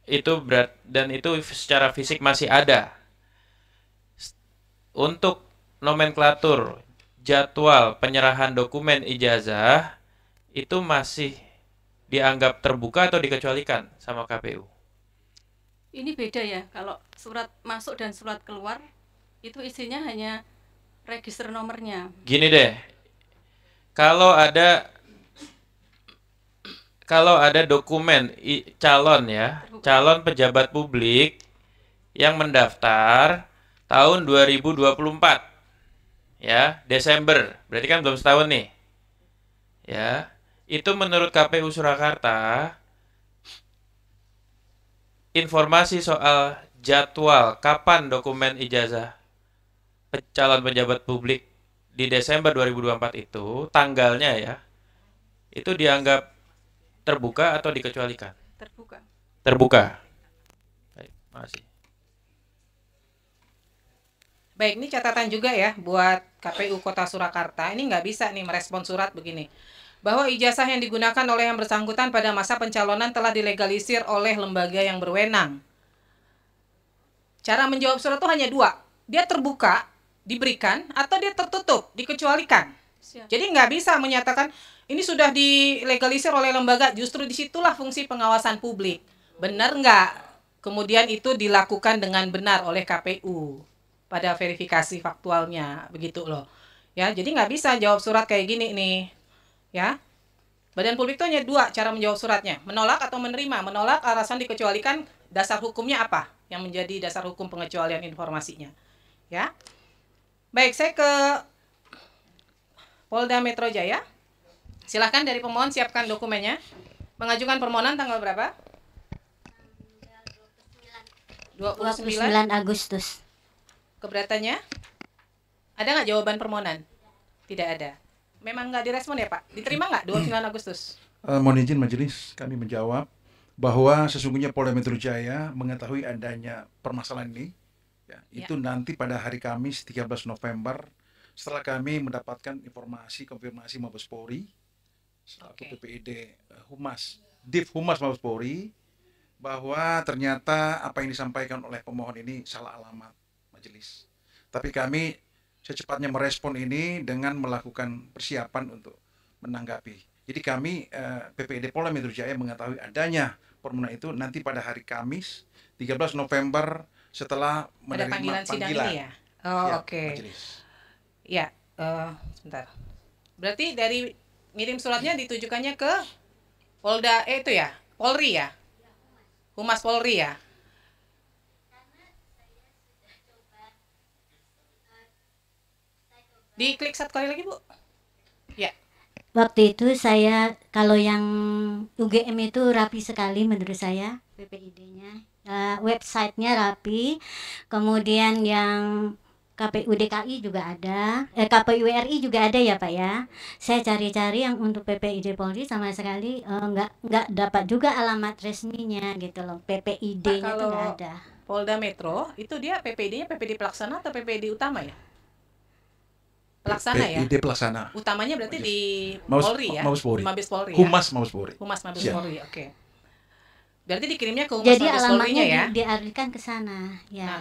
itu secara fisik masih ada. Untuk nomenklatur jadwal penyerahan dokumen ijazah itu masih dianggap terbuka atau dikecualikan sama KPU? Ini beda ya, kalau surat masuk dan surat keluar itu isinya hanya register nomornya. Gini deh. Kalau ada dokumen calon ya, calon pejabat publik yang mendaftar tahun 2024 ya, Desember, berarti kan belum setahun nih. Ya, itu menurut KPU Surakarta informasi soal jadwal kapan dokumen ijazah calon pejabat publik di Desember 2024 itu tanggalnya ya itu dianggap terbuka atau dikecualikan? Terbuka. Terbuka. Baik, makasih. Baik, ini catatan juga ya buat KPU Kota Surakarta. Ini nggak bisa nih merespon surat begini. Bahwa ijazah yang digunakan oleh yang bersangkutan pada masa pencalonan telah dilegalisir oleh lembaga yang berwenang. Cara menjawab surat itu hanya dua. Dia terbuka, diberikan, atau dia tertutup, dikecualikan. Siap. Jadi nggak bisa menyatakan ini sudah dilegalisir oleh lembaga, justru disitulah fungsi pengawasan publik. Benar nggak? Kemudian itu dilakukan dengan benar oleh KPU pada verifikasi faktualnya, begitu loh. Ya, jadi nggak bisa jawab surat kayak gini nih. Ya, Badan Publik itu hanya dua cara menjawab suratnya, menolak atau menerima. Menolak alasan dikecualikan, dasar hukumnya apa yang menjadi dasar hukum pengecualian informasinya. Ya, baik, saya ke Polda Metro Jaya. Silahkan dari pemohon siapkan dokumennya. Mengajukan permohonan tanggal berapa? 29 Agustus. Keberatannya? Ada nggak jawaban permohonan? Tidak ada. Memang nggak direspon ya Pak? Diterima nggak 29 Agustus? Mohon izin majelis, kami menjawab bahwa sesungguhnya Polda Metro Jaya mengetahui adanya permasalahan ini. Ya, itu nanti pada hari Kamis 13 November setelah kami mendapatkan informasi konfirmasi Mabes Polri selaku PPID Humas, Div Humas Mabes Polri, bahwa ternyata apa yang disampaikan oleh pemohon ini salah alamat majelis. Tapi kami secepatnya merespon ini dengan melakukan persiapan untuk menanggapi. Jadi kami PPID Polda Metro Jaya mengetahui adanya permohonan itu nanti pada hari Kamis 13 November setelah menerima panggilan sidang ini ya? Oh, ya, oke. Ya, sebentar. Berarti dari ngirim suratnya ditujukannya ke Polda itu ya? Polri ya? Humas Polri ya? Diklik satu kali lagi, Bu. Ya. Waktu itu saya, kalau yang UGM itu rapi sekali menurut saya, PPID-nya. Websitenya rapi. Kemudian yang KPU DKI juga ada, KPU RI juga ada ya Pak ya. Saya cari-cari yang untuk PPID Polri sama sekali nggak dapat juga alamat resminya gitu loh. PPID-nya itu nggak ada. Polda Metro itu dia PPID-nya PPID pelaksana atau PPID utama ya? Pelaksana ya? PPID pelaksana. Utamanya berarti di Mabes, Polri ya? Mabes Polri. Mabes Polri ya? Humas Mabes Polri. Humas Mabes Siap. Polri, oke. Berarti dikirimnya ke Humas Jadi Mabes alamatnya Polrinya ya? dialihkan ke sana ya.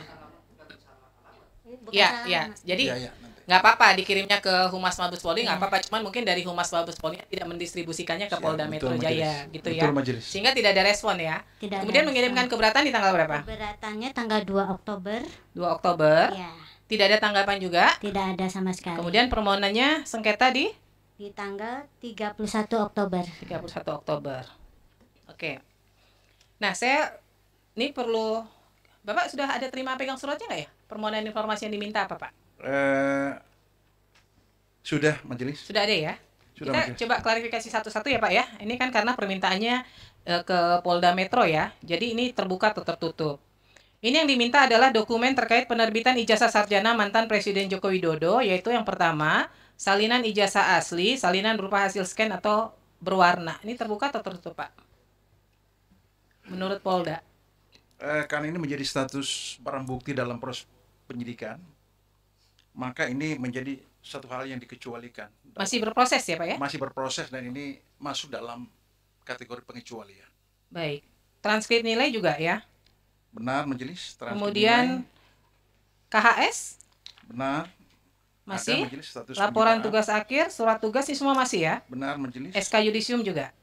Bukan Iya, salah, iya. Mas. Jadi Iya, iya, nggak apa-apa dikirimnya ke Humas Mabes Polri, nggak apa-apa. Cuman mungkin dari Humas Mabes Polri tidak mendistribusikannya ke Siap, Polda betul, Metro Majelis. Jaya, gitu ya. Betul, Majelis. Sehingga tidak ada respon ya. Tidak ada Kemudian mengirimkan respon. keberatan di tanggal berapa? Keberatannya tanggal 2 Oktober. 2 Oktober. Ya, Tidak ada tanggapan juga. tidak ada sama sekali. Kemudian permohonannya sengketa di Di tanggal 31 Oktober. 31 Oktober. Oke. Nah, saya ini perlu Bapak sudah ada terima pegang suratnya nggak ya? Permohonan informasi yang diminta apa, Pak? Sudah, Majelis. Sudah ada ya? Sudah, Kita Majelis. coba klarifikasi satu-satu ya, Pak ya. Ini kan karena permintaannya ke Polda Metro ya. Jadi ini terbuka atau tertutup. Ini yang diminta adalah dokumen terkait penerbitan ijazah sarjana mantan Presiden Joko Widodo, yaitu yang pertama, salinan ijazah asli, salinan berupa hasil scan atau berwarna. Ini terbuka atau tertutup, Pak? Menurut Polda. Karena ini menjadi status barang bukti dalam proses penyidikan, maka ini menjadi satu hal yang dikecualikan. Masih berproses ya, Pak ya? Masih berproses dan ini masuk dalam kategori pengecualian. Baik. Transkrip nilai juga ya? Benar, Majelis. Transkrip Kemudian KHS? Benar. Masih? Ada, Majelis, status Laporan penyitaan. tugas akhir, surat tugas ini semua masih ya? Benar, Majelis. SK Yudisium juga?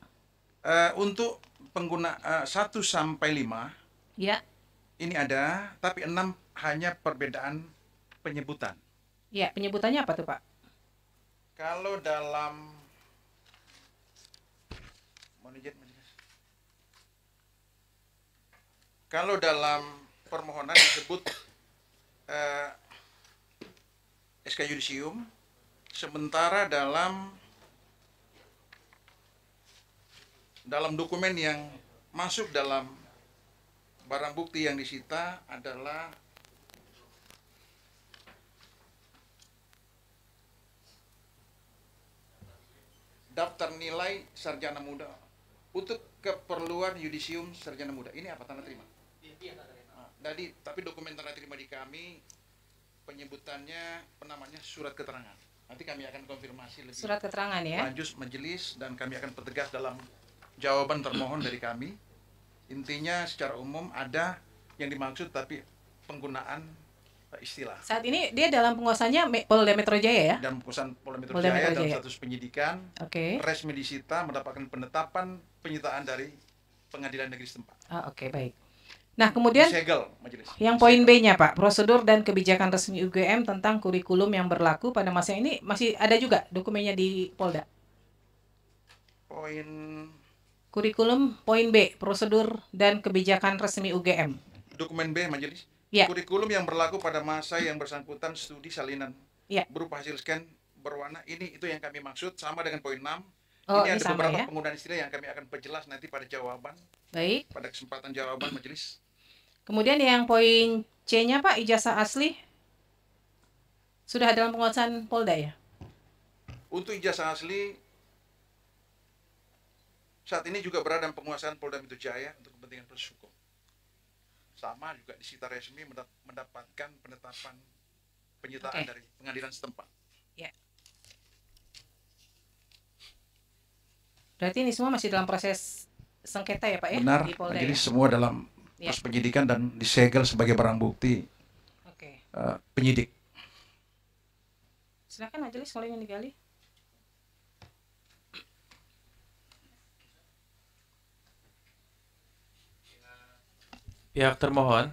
Untuk pengguna 1 sampai 5 Ya. ini ada, tapi 6 hanya perbedaan penyebutan. Ya, penyebutannya apa tuh, Pak? Kalau dalam mohon izin, Majelis. Kalau dalam permohonan disebut SK Yudisium, sementara dalam dokumen yang masuk dalam barang bukti yang disita adalah daftar nilai sarjana muda untuk keperluan yudisium sarjana muda. Ini apa, tanda terima? Nah, tapi dokumen tanda terima di kami penyebutannya penamanya surat keterangan. Nanti kami akan konfirmasi lebih Surat keterangan ya? lanjut majelis dan kami akan pertegas dalam jawaban termohon dari kami. Intinya secara umum ada yang dimaksud tapi penggunaan istilah. Saat ini dia dalam penguasanya Polda Metro Jaya ya? Dan penguasaan Polda Metro Polda Jaya Metro dalam Jaya. status penyidikan, Oke. resmi disita mendapatkan penetapan penyitaan dari pengadilan negeri setempat. Oke, baik. Nah, kemudian Disegel, majelis. yang poin B-nya, Pak, prosedur dan kebijakan resmi UGM tentang kurikulum yang berlaku pada masa ini masih ada juga dokumennya di Polda. Poin Kurikulum poin B, prosedur dan kebijakan resmi UGM. dokumen B, majelis. Ya. Kurikulum yang berlaku pada masa yang bersangkutan studi salinan Ya. berupa hasil scan berwarna. Itu yang kami maksud sama dengan poin 6. Oh, ini ini ada sama beberapa ya? penggunaan istilah yang kami akan perjelas nanti pada jawaban. Baik. Pada kesempatan jawaban majelis. Kemudian yang poin C-nya, Pak, ijazah asli sudah dalam penguasaan Polda ya? Untuk ijazah asli saat ini juga berada dalam penguasaan Polda Metro Jaya untuk kepentingan proses hukum. Sama juga disita resmi mendapatkan penetapan penyitaan dari pengadilan setempat. Ya. Berarti ini semua masih dalam proses sengketa ya, Pak ya? Benar, Di Polda jadi ya? semua dalam Ya. proses penyidikan dan disegel sebagai barang bukti Oke. penyidik. Silakan majelis kalau ingin digali. Pihak termohon,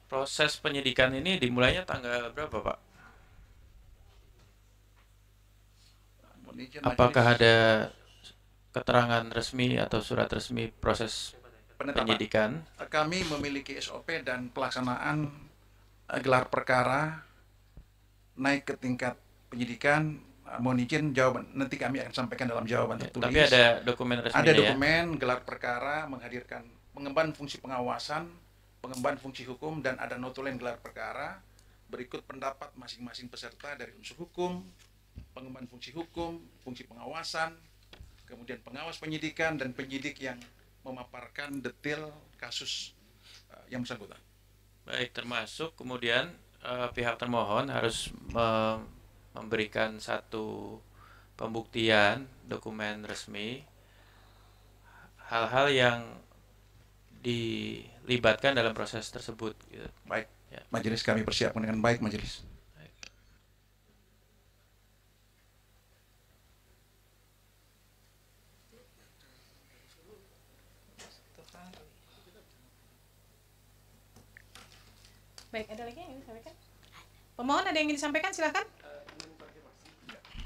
proses penyidikan ini dimulainya tanggal berapa, Pak? Mohon izin, Apakah majelis. ada keterangan resmi atau surat resmi proses Penetapan. penyidikan? Kami memiliki SOP dan pelaksanaan gelar perkara naik ke tingkat penyidikan. Mohon izin jawaban nanti kami akan sampaikan dalam jawaban tertulis. Tapi ada dokumen resminya Ada ya? dokumen gelar perkara menghadirkan pengemban fungsi pengawasan, pengemban fungsi hukum dan ada notulen gelar perkara berikut pendapat masing-masing peserta dari unsur hukum, pengemban fungsi hukum, fungsi pengawasan, kemudian pengawas penyidikan dan penyidik yang memaparkan detail kasus yang bersangkutan. Baik, termasuk kemudian pihak termohon harus memberikan satu pembuktian dokumen resmi hal-hal yang dilibatkan dalam proses tersebut gitu. Baik, ya. Majelis kami persiapkan dengan baik, majelis. Baik, ada lagi yang ingin disampaikan? Pemohon ada yang ingin disampaikan, silakan.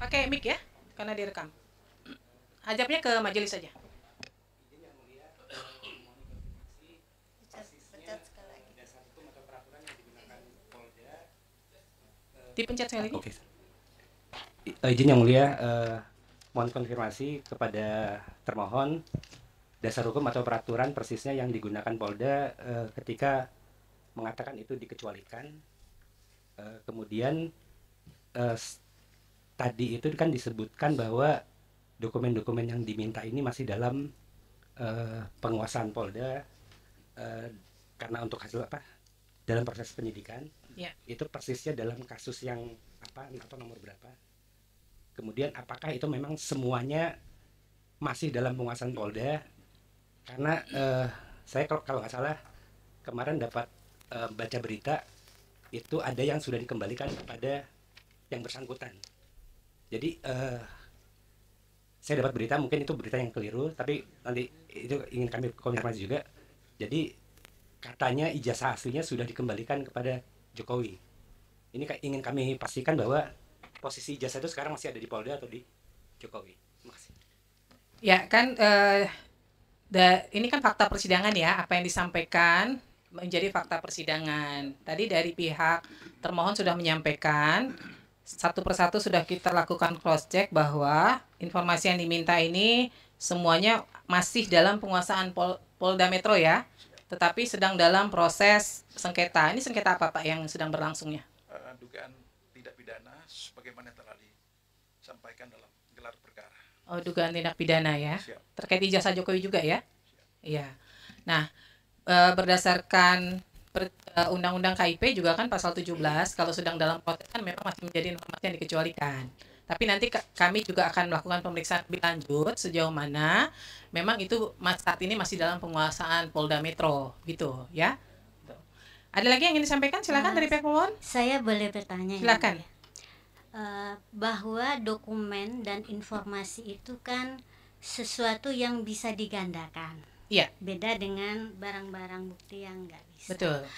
Pakai mic ya, karena direkam. Ajabnya ke majelis saja. Dipencet sekali lagi. Oke. Izin yang mulia, mohon konfirmasi kepada termohon dasar hukum atau peraturan persisnya yang digunakan Polda ketika mengatakan itu dikecualikan. Kemudian tadi itu kan disebutkan bahwa dokumen-dokumen yang diminta ini masih dalam penguasaan Polda karena untuk hasil apa? Dalam proses penyidikan. Ya. Itu persisnya dalam kasus yang apa atau nomor berapa? Kemudian apakah itu memang semuanya masih dalam penguasaan Polda? Karena saya kalau nggak salah kemarin dapat baca berita itu ada yang sudah dikembalikan kepada yang bersangkutan. Jadi saya dapat berita, mungkin itu berita yang keliru, tapi nanti itu ingin kami konfirmasi juga. Jadi katanya ijazah aslinya sudah dikembalikan kepada Jokowi. Ini ingin kami pastikan bahwa posisi ijazah itu sekarang masih ada di Polda atau di Jokowi. Terima kasih. Ya kan, ini kan fakta persidangan ya, apa yang disampaikan menjadi fakta persidangan. Tadi dari pihak termohon sudah menyampaikan, satu persatu sudah kita lakukan cross check bahwa informasi yang diminta ini semuanya masih dalam penguasaan Polda Metro ya, tetapi sedang dalam proses sengketa. Ini sengketa apa Pak yang sedang berlangsungnya? Dugaan tindak pidana sebagaimana telah disampaikan dalam gelar perkara. Oh, dugaan tindak pidana ya. Siap. Terkait ijazah Jokowi juga ya? Iya. Nah, berdasarkan Undang-Undang KIP juga kan pasal 17, kalau sedang dalam proses kan memang masih menjadi informasi yang dikecualikan. Tapi nanti kami juga akan melakukan pemeriksaan lebih lanjut sejauh mana memang itu saat ini masih dalam penguasaan Polda Metro gitu ya. Ada lagi yang ingin disampaikan? Silakan dari pihak pemohon. Saya boleh bertanya? Silakan. Bahwa dokumen dan informasi itu kan sesuatu yang bisa digandakan. Iya. Beda dengan barang-barang bukti yang nggak bisa. Betul.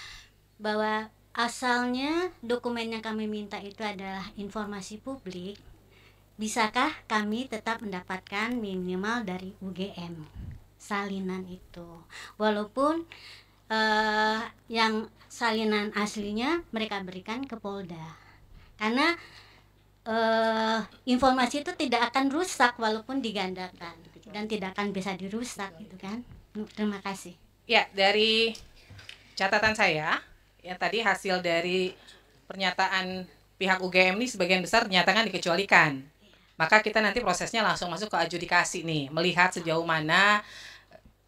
Bahwa asalnya dokumen yang kami minta itu adalah informasi publik, bisakah kami tetap mendapatkan minimal dari UGM salinan itu, walaupun yang salinan aslinya mereka berikan ke Polda, karena informasi itu tidak akan rusak walaupun digandakan dan tidak akan bisa dirusak gitu kan. Terima kasih. Ya, dari catatan saya yang tadi hasil dari pernyataan pihak UGM ini sebagian besar dinyatakan dikecualikan. Maka kita nanti prosesnya langsung masuk ke adjudikasi nih, melihat sejauh mana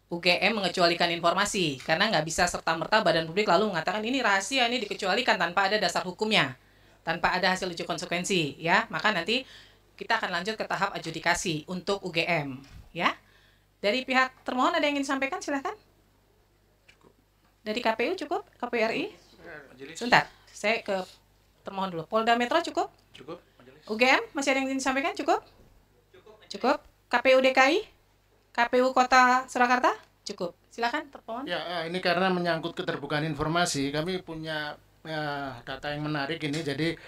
UGM mengecualikan informasi, karena nggak bisa serta-merta badan publik lalu mengatakan ini rahasia, ini dikecualikan tanpa ada dasar hukumnya, tanpa ada hasil uji konsekuensi, ya. Maka nanti kita akan lanjut ke tahap adjudikasi untuk UGM, ya. Dari pihak termohon ada yang ingin disampaikan, silahkan. Dari KPU cukup? KPU RI? Sebentar, saya ke termohon dulu. Polda Metro cukup? Cukup. UGM masih ada yang ingin disampaikan? Cukup? Cukup. KPU DKI? KPU Kota Surakarta? Cukup. Silakan termohon. Ya, ini karena menyangkut keterbukaan informasi, kami punya data yang menarik ini. Jadi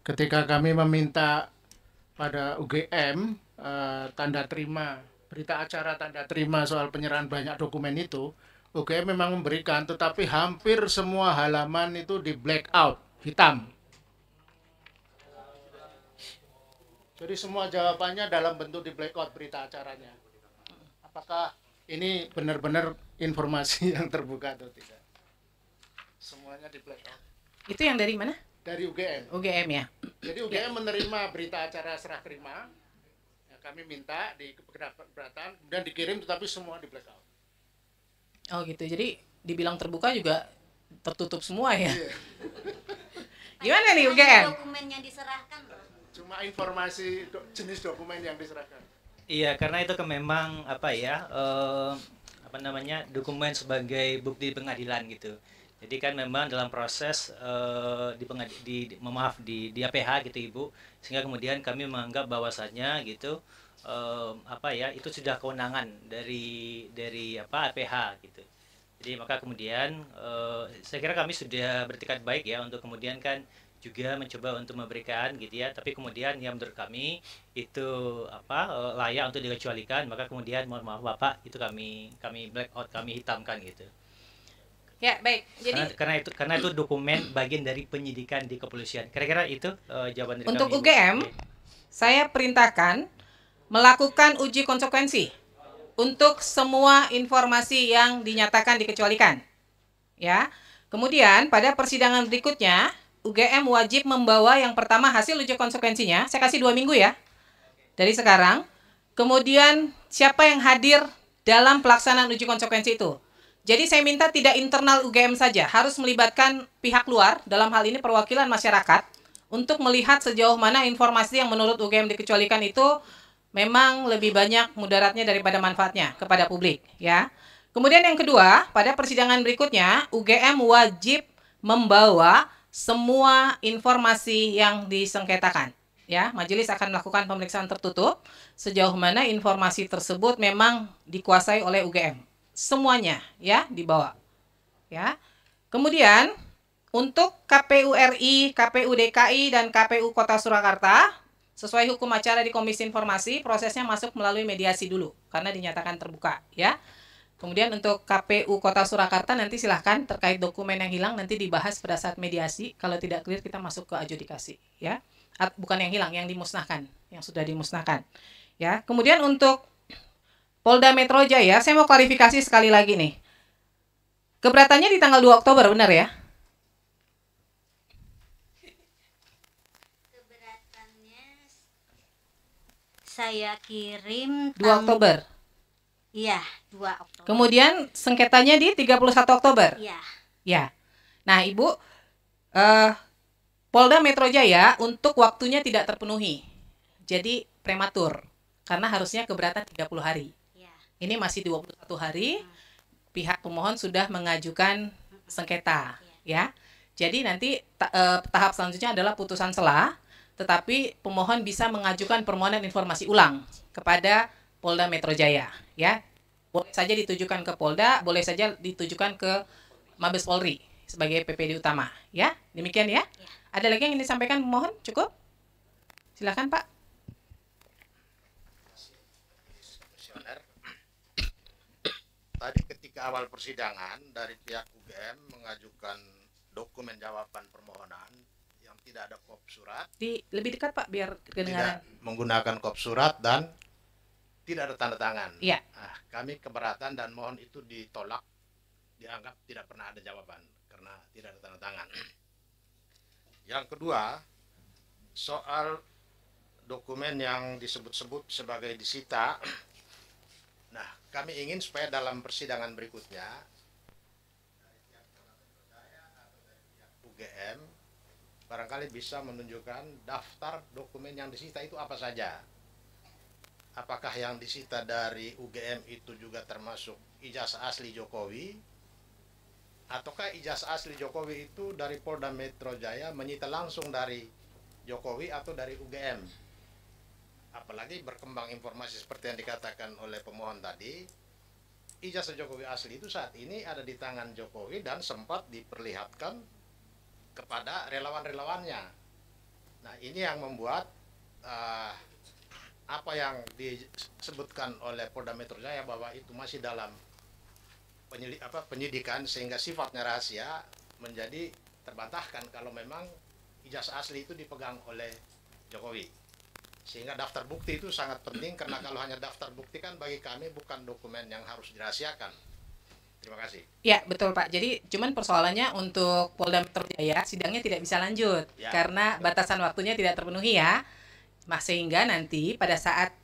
ketika kami meminta pada UGM tanda terima berita acara tanda terima soal penyerahan banyak dokumen itu, UGM memang memberikan, tetapi hampir semua halaman itu di black out, hitam. Jadi semua jawabannya dalam bentuk di black out berita acaranya. Apakah ini benar-benar informasi yang terbuka atau tidak? Semuanya di black out. Itu yang dari mana? Dari UGM. UGM ya. Jadi UGM menerima berita acara serah terima, ya, kami minta di keberatan, kemudian dikirim tetapi semua di blackout. Oh gitu, jadi dibilang terbuka juga tertutup semua ya. Iya. Gimana nih UGM? Dokumen yang diserahkan loh. Cuma informasi jenis dokumen yang diserahkan. Iya, karena itu kan memang apa ya, apa namanya, dokumen sebagai bukti pengadilan gitu. Jadi kan memang dalam proses di APH gitu Ibu, sehingga kemudian kami menganggap bahwasannya gitu apa ya, itu sudah kewenangan dari apa APH gitu. Jadi maka kemudian saya kira kami sudah bertekad baik ya untuk kemudian kan juga mencoba untuk memberikan gitu ya, tapi kemudian yang menurut kami itu apa layak untuk dikecualikan, maka kemudian mohon maaf Bapak, itu kami black out, kami hitamkan gitu. Ya baik, jadi karena itu dokumen bagian dari penyidikan di kepolisian. Kira-kira itu jawaban dari untuk kami, UGM, saya perintahkan melakukan uji konsekuensi untuk semua informasi yang dinyatakan dikecualikan. Ya. Kemudian pada persidangan berikutnya, UGM wajib membawa yang pertama hasil uji konsekuensinya. Saya kasih 2 minggu ya. Dari sekarang. Kemudian siapa yang hadir dalam pelaksanaan uji konsekuensi itu. Jadi saya minta tidak internal UGM saja, harus melibatkan pihak luar, dalam hal ini perwakilan masyarakat, untuk melihat sejauh mana informasi yang menurut UGM dikecualikan itu memang lebih banyak mudaratnya daripada manfaatnya kepada publik. Ya. Kemudian yang kedua, pada persidangan berikutnya, UGM wajib membawa semua informasi yang disengketakan. Ya, majelis akan melakukan pemeriksaan tertutup sejauh mana informasi tersebut memang dikuasai oleh UGM. Semuanya ya dibawa. Ya. Kemudian untuk KPU RI, KPU DKI dan KPU Kota Surakarta sesuai hukum acara di Komisi Informasi prosesnya masuk melalui mediasi dulu karena dinyatakan terbuka ya. Kemudian untuk KPU Kota Surakarta nanti silahkan terkait dokumen yang hilang nanti dibahas pada saat mediasi. Kalau tidak clear kita masuk ke adjudikasi ya. Bukan yang hilang, yang dimusnahkan, yang sudah dimusnahkan. Ya. Kemudian untuk Polda Metro Jaya, saya mau klarifikasi sekali lagi nih. Keberatannya di tanggal 2 Oktober, benar ya? Keberatannya saya kirim 2 Oktober. Iya, 2 Oktober. Kemudian sengketanya di 31 Oktober. Iya. Ya. Nah, Ibu, Polda Metro Jaya untuk waktunya tidak terpenuhi. Jadi prematur. Karena harusnya keberatan 30 hari. Ini masih 21 hari, pihak pemohon sudah mengajukan sengketa, ya. Jadi nanti tahap selanjutnya adalah putusan sela, tetapi pemohon bisa mengajukan permohonan informasi ulang kepada Polda Metro Jaya, ya. Boleh saja ditujukan ke Polda, boleh saja ditujukan ke Mabes Polri sebagai PPD utama, ya. Demikian ya. Ada lagi yang ingin disampaikan pemohon? Cukup? Silakan, Pak. Tadi ketika awal persidangan dari pihak UGM mengajukan dokumen jawaban permohonan yang tidak ada kop surat. Lebih dekat Pak biar kedengaran. Tidak menggunakan kop surat dan tidak ada tanda tangan. Iya. Nah, kami keberatan dan mohon itu ditolak, dianggap tidak pernah ada jawaban karena tidak ada tanda tangan. Yang kedua, soal dokumen yang disebut-sebut sebagai disita. Nah, kami ingin supaya dalam persidangan berikutnya UGM barangkali bisa menunjukkan daftar dokumen yang disita itu apa saja. Apakah yang disita dari UGM itu juga termasuk ijazah asli Jokowi? Ataukah ijazah asli Jokowi itu dari Polda Metro Jaya menyita langsung dari Jokowi atau dari UGM? Apalagi berkembang informasi seperti yang dikatakan oleh pemohon tadi, ijazah Jokowi asli itu saat ini ada di tangan Jokowi dan sempat diperlihatkan kepada relawan-relawannya. Nah, ini yang membuat apa yang disebutkan oleh Polda Metro Jaya bahwa itu masih dalam penyidikan sehingga sifatnya rahasia menjadi terbantahkan kalau memang ijazah asli itu dipegang oleh Jokowi. Sehingga daftar bukti itu sangat penting karena kalau hanya daftar bukti kan bagi kami bukan dokumen yang harus dirahasiakan. Terima kasih. Ya, betul Pak. Jadi cuman persoalannya untuk Polda Metro Jaya sidangnya tidak bisa lanjut Ya, karena batasan waktunya tidak terpenuhi ya. Sehingga nanti pada saat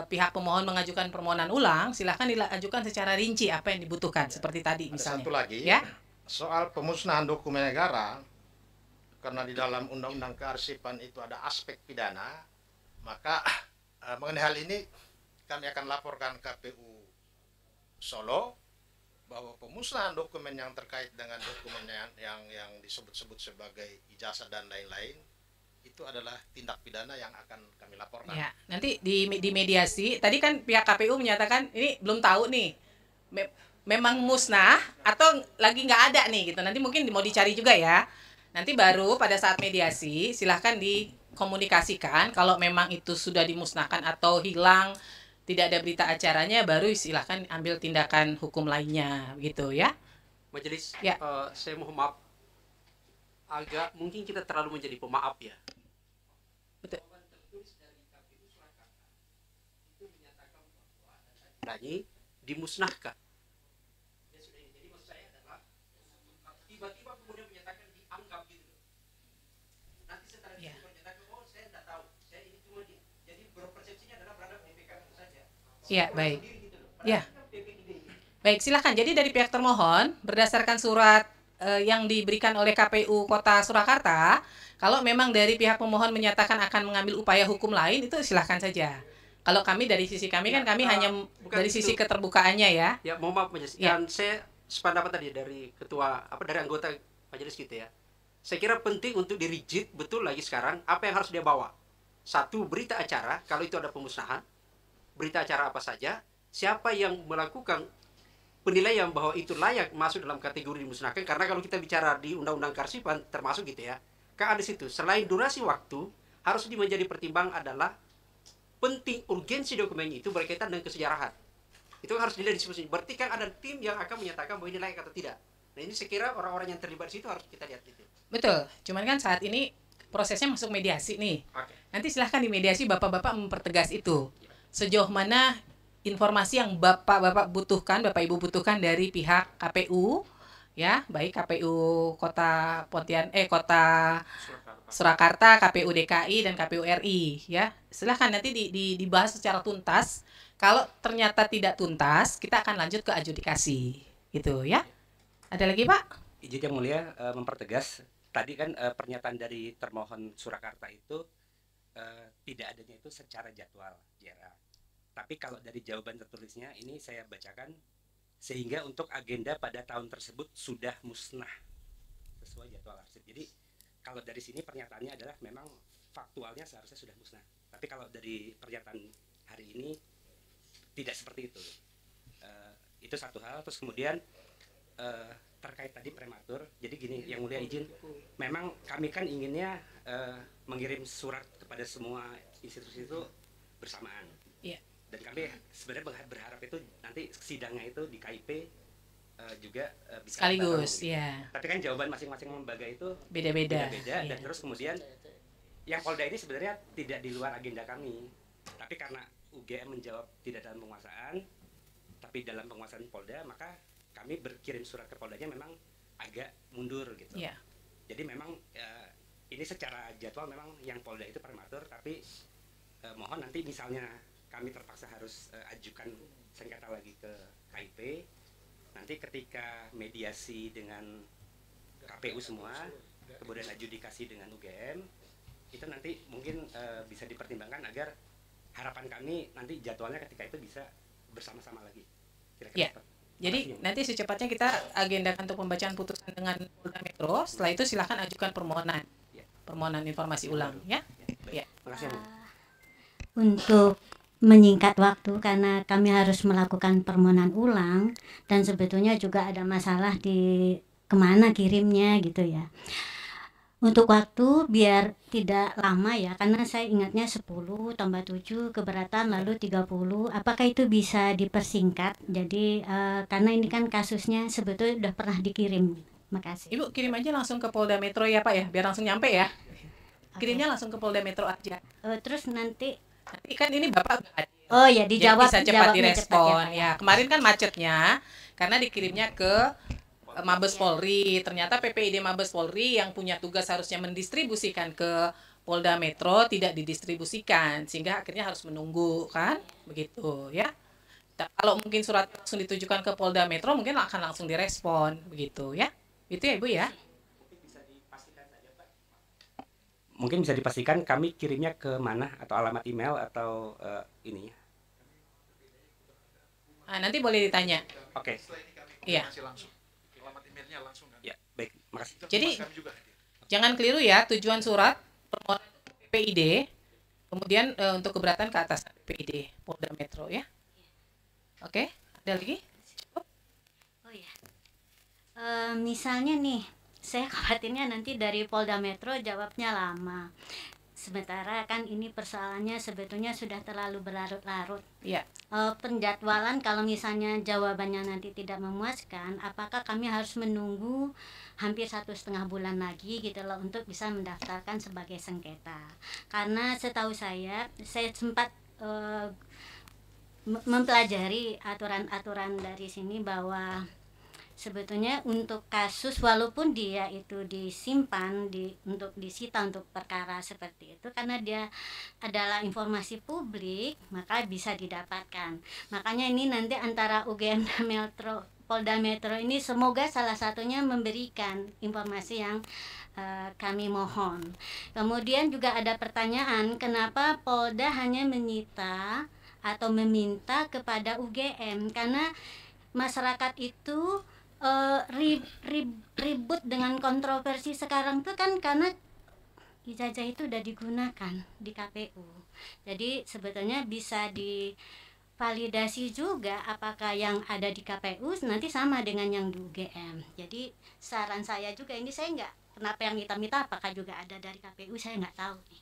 pihak pemohon mengajukan permohonan ulang, silahkan diajukan secara rinci apa yang dibutuhkan seperti tadi Ada misalnya. satu lagi, Ya. soal pemusnahan dokumen negara, karena di dalam Undang-Undang Kearsipan itu ada aspek pidana, maka mengenai hal ini kami akan laporkan KPU Solo bahwa pemusnahan dokumen yang terkait dengan dokumen yang disebut-sebut sebagai ijazah dan lain-lain itu adalah tindak pidana yang akan kami laporkan. Ya, nanti di mediasi, tadi kan pihak KPU menyatakan ini belum tahu nih, memang musnah atau lagi nggak ada nih gitu. Nanti mungkin mau dicari juga ya. Nanti baru pada saat mediasi silahkan dikomunikasikan kalau memang itu sudah dimusnahkan atau hilang, tidak ada berita acaranya, baru silahkan ambil tindakan hukum lainnya gitu ya. Majelis, Ya. saya mohon maaf, agak mungkin kita terlalu menjadi pemaaf ya. Betul. Lagi dimusnahkan. Jadi maksud saya adalah tiba-tiba kemudian menyatakan dianggap gitu. Nanti setelah menyatakan, oh saya tidak tahu, saya ini cuma jadi berpersepsinya adalah berada di PKP itu saja. Iya, baik. Ya. Baik, silahkan. Jadi dari pihak termohon, berdasarkan surat yang diberikan oleh KPU Kota Surakarta, kalau memang dari pihak pemohon menyatakan akan mengambil upaya hukum lain, itu silahkan saja. Kalau kami dari sisi kami kan kami hanya dari sisi keterbukaannya ya. Ya, mohon maaf Majelis. Ya. Dan saya sependapat tadi dari ketua dari anggota Majelis gitu ya. Saya kira penting untuk dirigid betul lagi sekarang apa yang harus dia bawa. Satu, berita acara kalau itu ada pemusnahan. Berita acara apa saja, siapa yang melakukan penilaian bahwa itu layak masuk dalam kategori dimusnahkan, karena kalau kita bicara di Undang-Undang Kearsipan termasuk gitu ya. Kan ada situ, selain durasi waktu, harus menjadi pertimbangan adalah penting urgensi dokumen itu berkaitan dengan kesejarahan. Itu harus dilihat diskusi. Berarti kan ada tim yang akan menyatakan bahwa ini layak atau tidak. Nah ini saya kira orang-orang yang terlibat di situ harus kita lihat gitu. Betul. Cuman kan saat ini prosesnya masuk mediasi nih. Nanti silahkan di mediasi bapak-bapak mempertegas itu. Sejauh mana informasi yang bapak-bapak butuhkan, bapak ibu butuhkan dari pihak KPU, ya, baik KPU Kota Kota Surakarta, KPU DKI dan KPU RI, ya. Silahkan nanti dibahas secara tuntas. Kalau ternyata tidak tuntas, kita akan lanjut ke adjudikasi, gitu ya. Ada lagi Pak? Izin yang mulia mempertegas tadi kan pernyataan dari termohon Surakarta itu tidak adanya itu secara jadwal JRA. Tapi kalau dari jawaban tertulisnya ini saya bacakan, sehingga untuk agenda pada tahun tersebut sudah musnah sesuai jadwal arsip. Jadi kalau dari sini pernyataannya adalah memang faktualnya seharusnya sudah musnah. Tapi kalau dari pernyataan hari ini tidak seperti itu. Itu satu hal. Terus kemudian terkait tadi prematur. Jadi gini, yang mulia izin, memang kami kan inginnya mengirim surat kepada semua institusi itu bersamaan. Iya. Dan kami sebenarnya berharap itu nanti sidangnya itu di KIP juga bisa sekaligus, bareng, ya. Tapi kan jawaban masing-masing lembaga itu Beda-beda. Dan Iya. terus kemudian yang Polda ini sebenarnya tidak di luar agenda kami. Tapi karena UGM menjawab tidak dalam penguasaan, tapi dalam penguasaan Polda, maka kami berkirim surat ke Poldanya memang agak mundur gitu. Iya. Jadi memang ini secara jadwal memang yang Polda itu prematur, tapi mohon nanti misalnya kami terpaksa harus ajukan sengketa lagi ke KIP. Nanti ketika mediasi dengan KPU semua, kemudian adjudikasi dengan UGM, itu nanti mungkin bisa dipertimbangkan agar harapan kami nanti jadwalnya ketika itu bisa bersama-sama lagi. Ya. Jadi nanti secepatnya kita agendakan untuk pembacaan putusan dengan Polda Metro. Setelah itu silahkan ajukan permohonan informasi ulang, ya. Ya. Makasih. Untuk menyingkat waktu karena kami harus melakukan permohonan ulang dan sebetulnya juga ada masalah di kemana kirimnya gitu ya. Untuk waktu biar tidak lama ya, karena saya ingatnya 10 tambah 7 keberatan lalu 30, apakah itu bisa dipersingkat? Jadi karena ini kan kasusnya sebetulnya sudah pernah dikirim. Makasih. Ibu kirim aja langsung ke Polda Metro ya Pak ya, biar langsung nyampe ya. Kirimnya langsung ke Polda Metro aja. Terus nanti kan ini Bapak nggak hadir. Oh ya, dijawab. Jadi bisa cepat direspon. Ya, kemarin kan macetnya karena dikirimnya ke Mabes Polri. Ternyata PPID Mabes Polri yang punya tugas harusnya mendistribusikan ke Polda Metro tidak didistribusikan, sehingga akhirnya harus menunggu kan, begitu ya. Kalau mungkin surat langsung ditujukan ke Polda Metro mungkin akan langsung direspon, begitu ya. Itu ya Ibu ya. Mungkin bisa dipastikan kami kirimnya ke mana atau alamat email atau ini. Nanti boleh ditanya. Oke. Iya. Alamat emailnya langsung kan? Ya, baik, makasih. Jadi jangan keliru ya, tujuan surat permohonan PPID, kemudian untuk keberatan ke atas PPID Polda Metro ya. Oke, ada lagi? Cukup? Oh ya, misalnya nih, saya khawatirnya nanti dari Polda Metro jawabnya lama. Sementara kan ini persoalannya sebetulnya sudah terlalu berlarut-larut. Iya. Penjadwalan kalau misalnya jawabannya nanti tidak memuaskan, apakah kami harus menunggu hampir 1,5 bulan lagi gitu loh untuk bisa mendaftarkan sebagai sengketa? Karena setahu saya sempat mempelajari aturan-aturan dari sini bahwa sebetulnya untuk kasus walaupun dia itu disimpan untuk disita untuk perkara seperti itu karena dia adalah informasi publik maka bisa didapatkan. Makanya ini nanti antara UGM dan Metro, Polda Metro ini semoga salah satunya memberikan informasi yang kami mohon. Kemudian juga ada pertanyaan kenapa Polda hanya menyita atau meminta kepada UGM karena masyarakat itu ribut dengan kontroversi sekarang tuh kan karena ijazah itu udah digunakan di KPU. Jadi sebetulnya bisa divalidasi juga apakah yang ada di KPU nanti sama dengan yang di UGM. Jadi saran saya juga ini saya nggak kenapa yang hitam-hitam apakah juga ada dari KPU saya nggak tahu nih.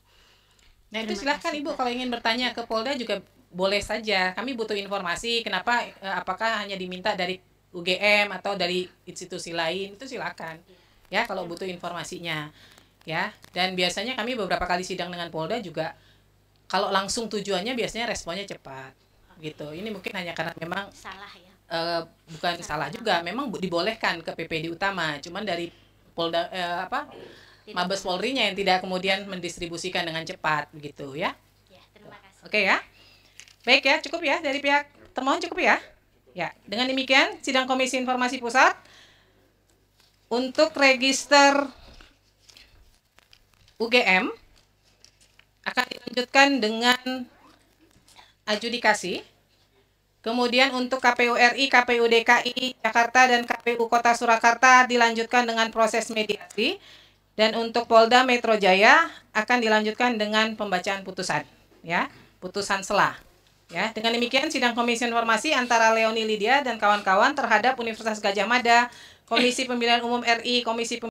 Nah itu silahkan Ibu kalau ingin bertanya ke Polda juga boleh saja. Kami butuh informasi kenapa apakah hanya diminta dari UGM atau dari institusi lain itu silakan ya kalau butuh informasinya ya. Dan biasanya kami beberapa kali sidang dengan Polda juga kalau langsung tujuannya biasanya responnya cepat gitu. Ini mungkin hanya karena memang salah ya, bukan salah juga, memang dibolehkan ke PPD utama, cuman dari Polda Mabes Polri-nya yang tidak kemudian mendistribusikan dengan cepat begitu ya. Terima kasih. Oke ya, baik ya, cukup ya dari pihak termohon, cukup ya. Ya, dengan demikian sidang Komisi Informasi Pusat untuk register UGM akan dilanjutkan dengan adjudikasi. Kemudian untuk KPU RI, KPU DKI Jakarta dan KPU Kota Surakarta dilanjutkan dengan proses mediasi. Dan untuk Polda Metro Jaya akan dilanjutkan dengan pembacaan putusan, ya, putusan selah. Ya, dengan demikian sidang Komisi Informasi antara Leoni Lydia dan kawan-kawan terhadap Universitas Gadjah Mada, Komisi Pemilihan Umum RI, Komisi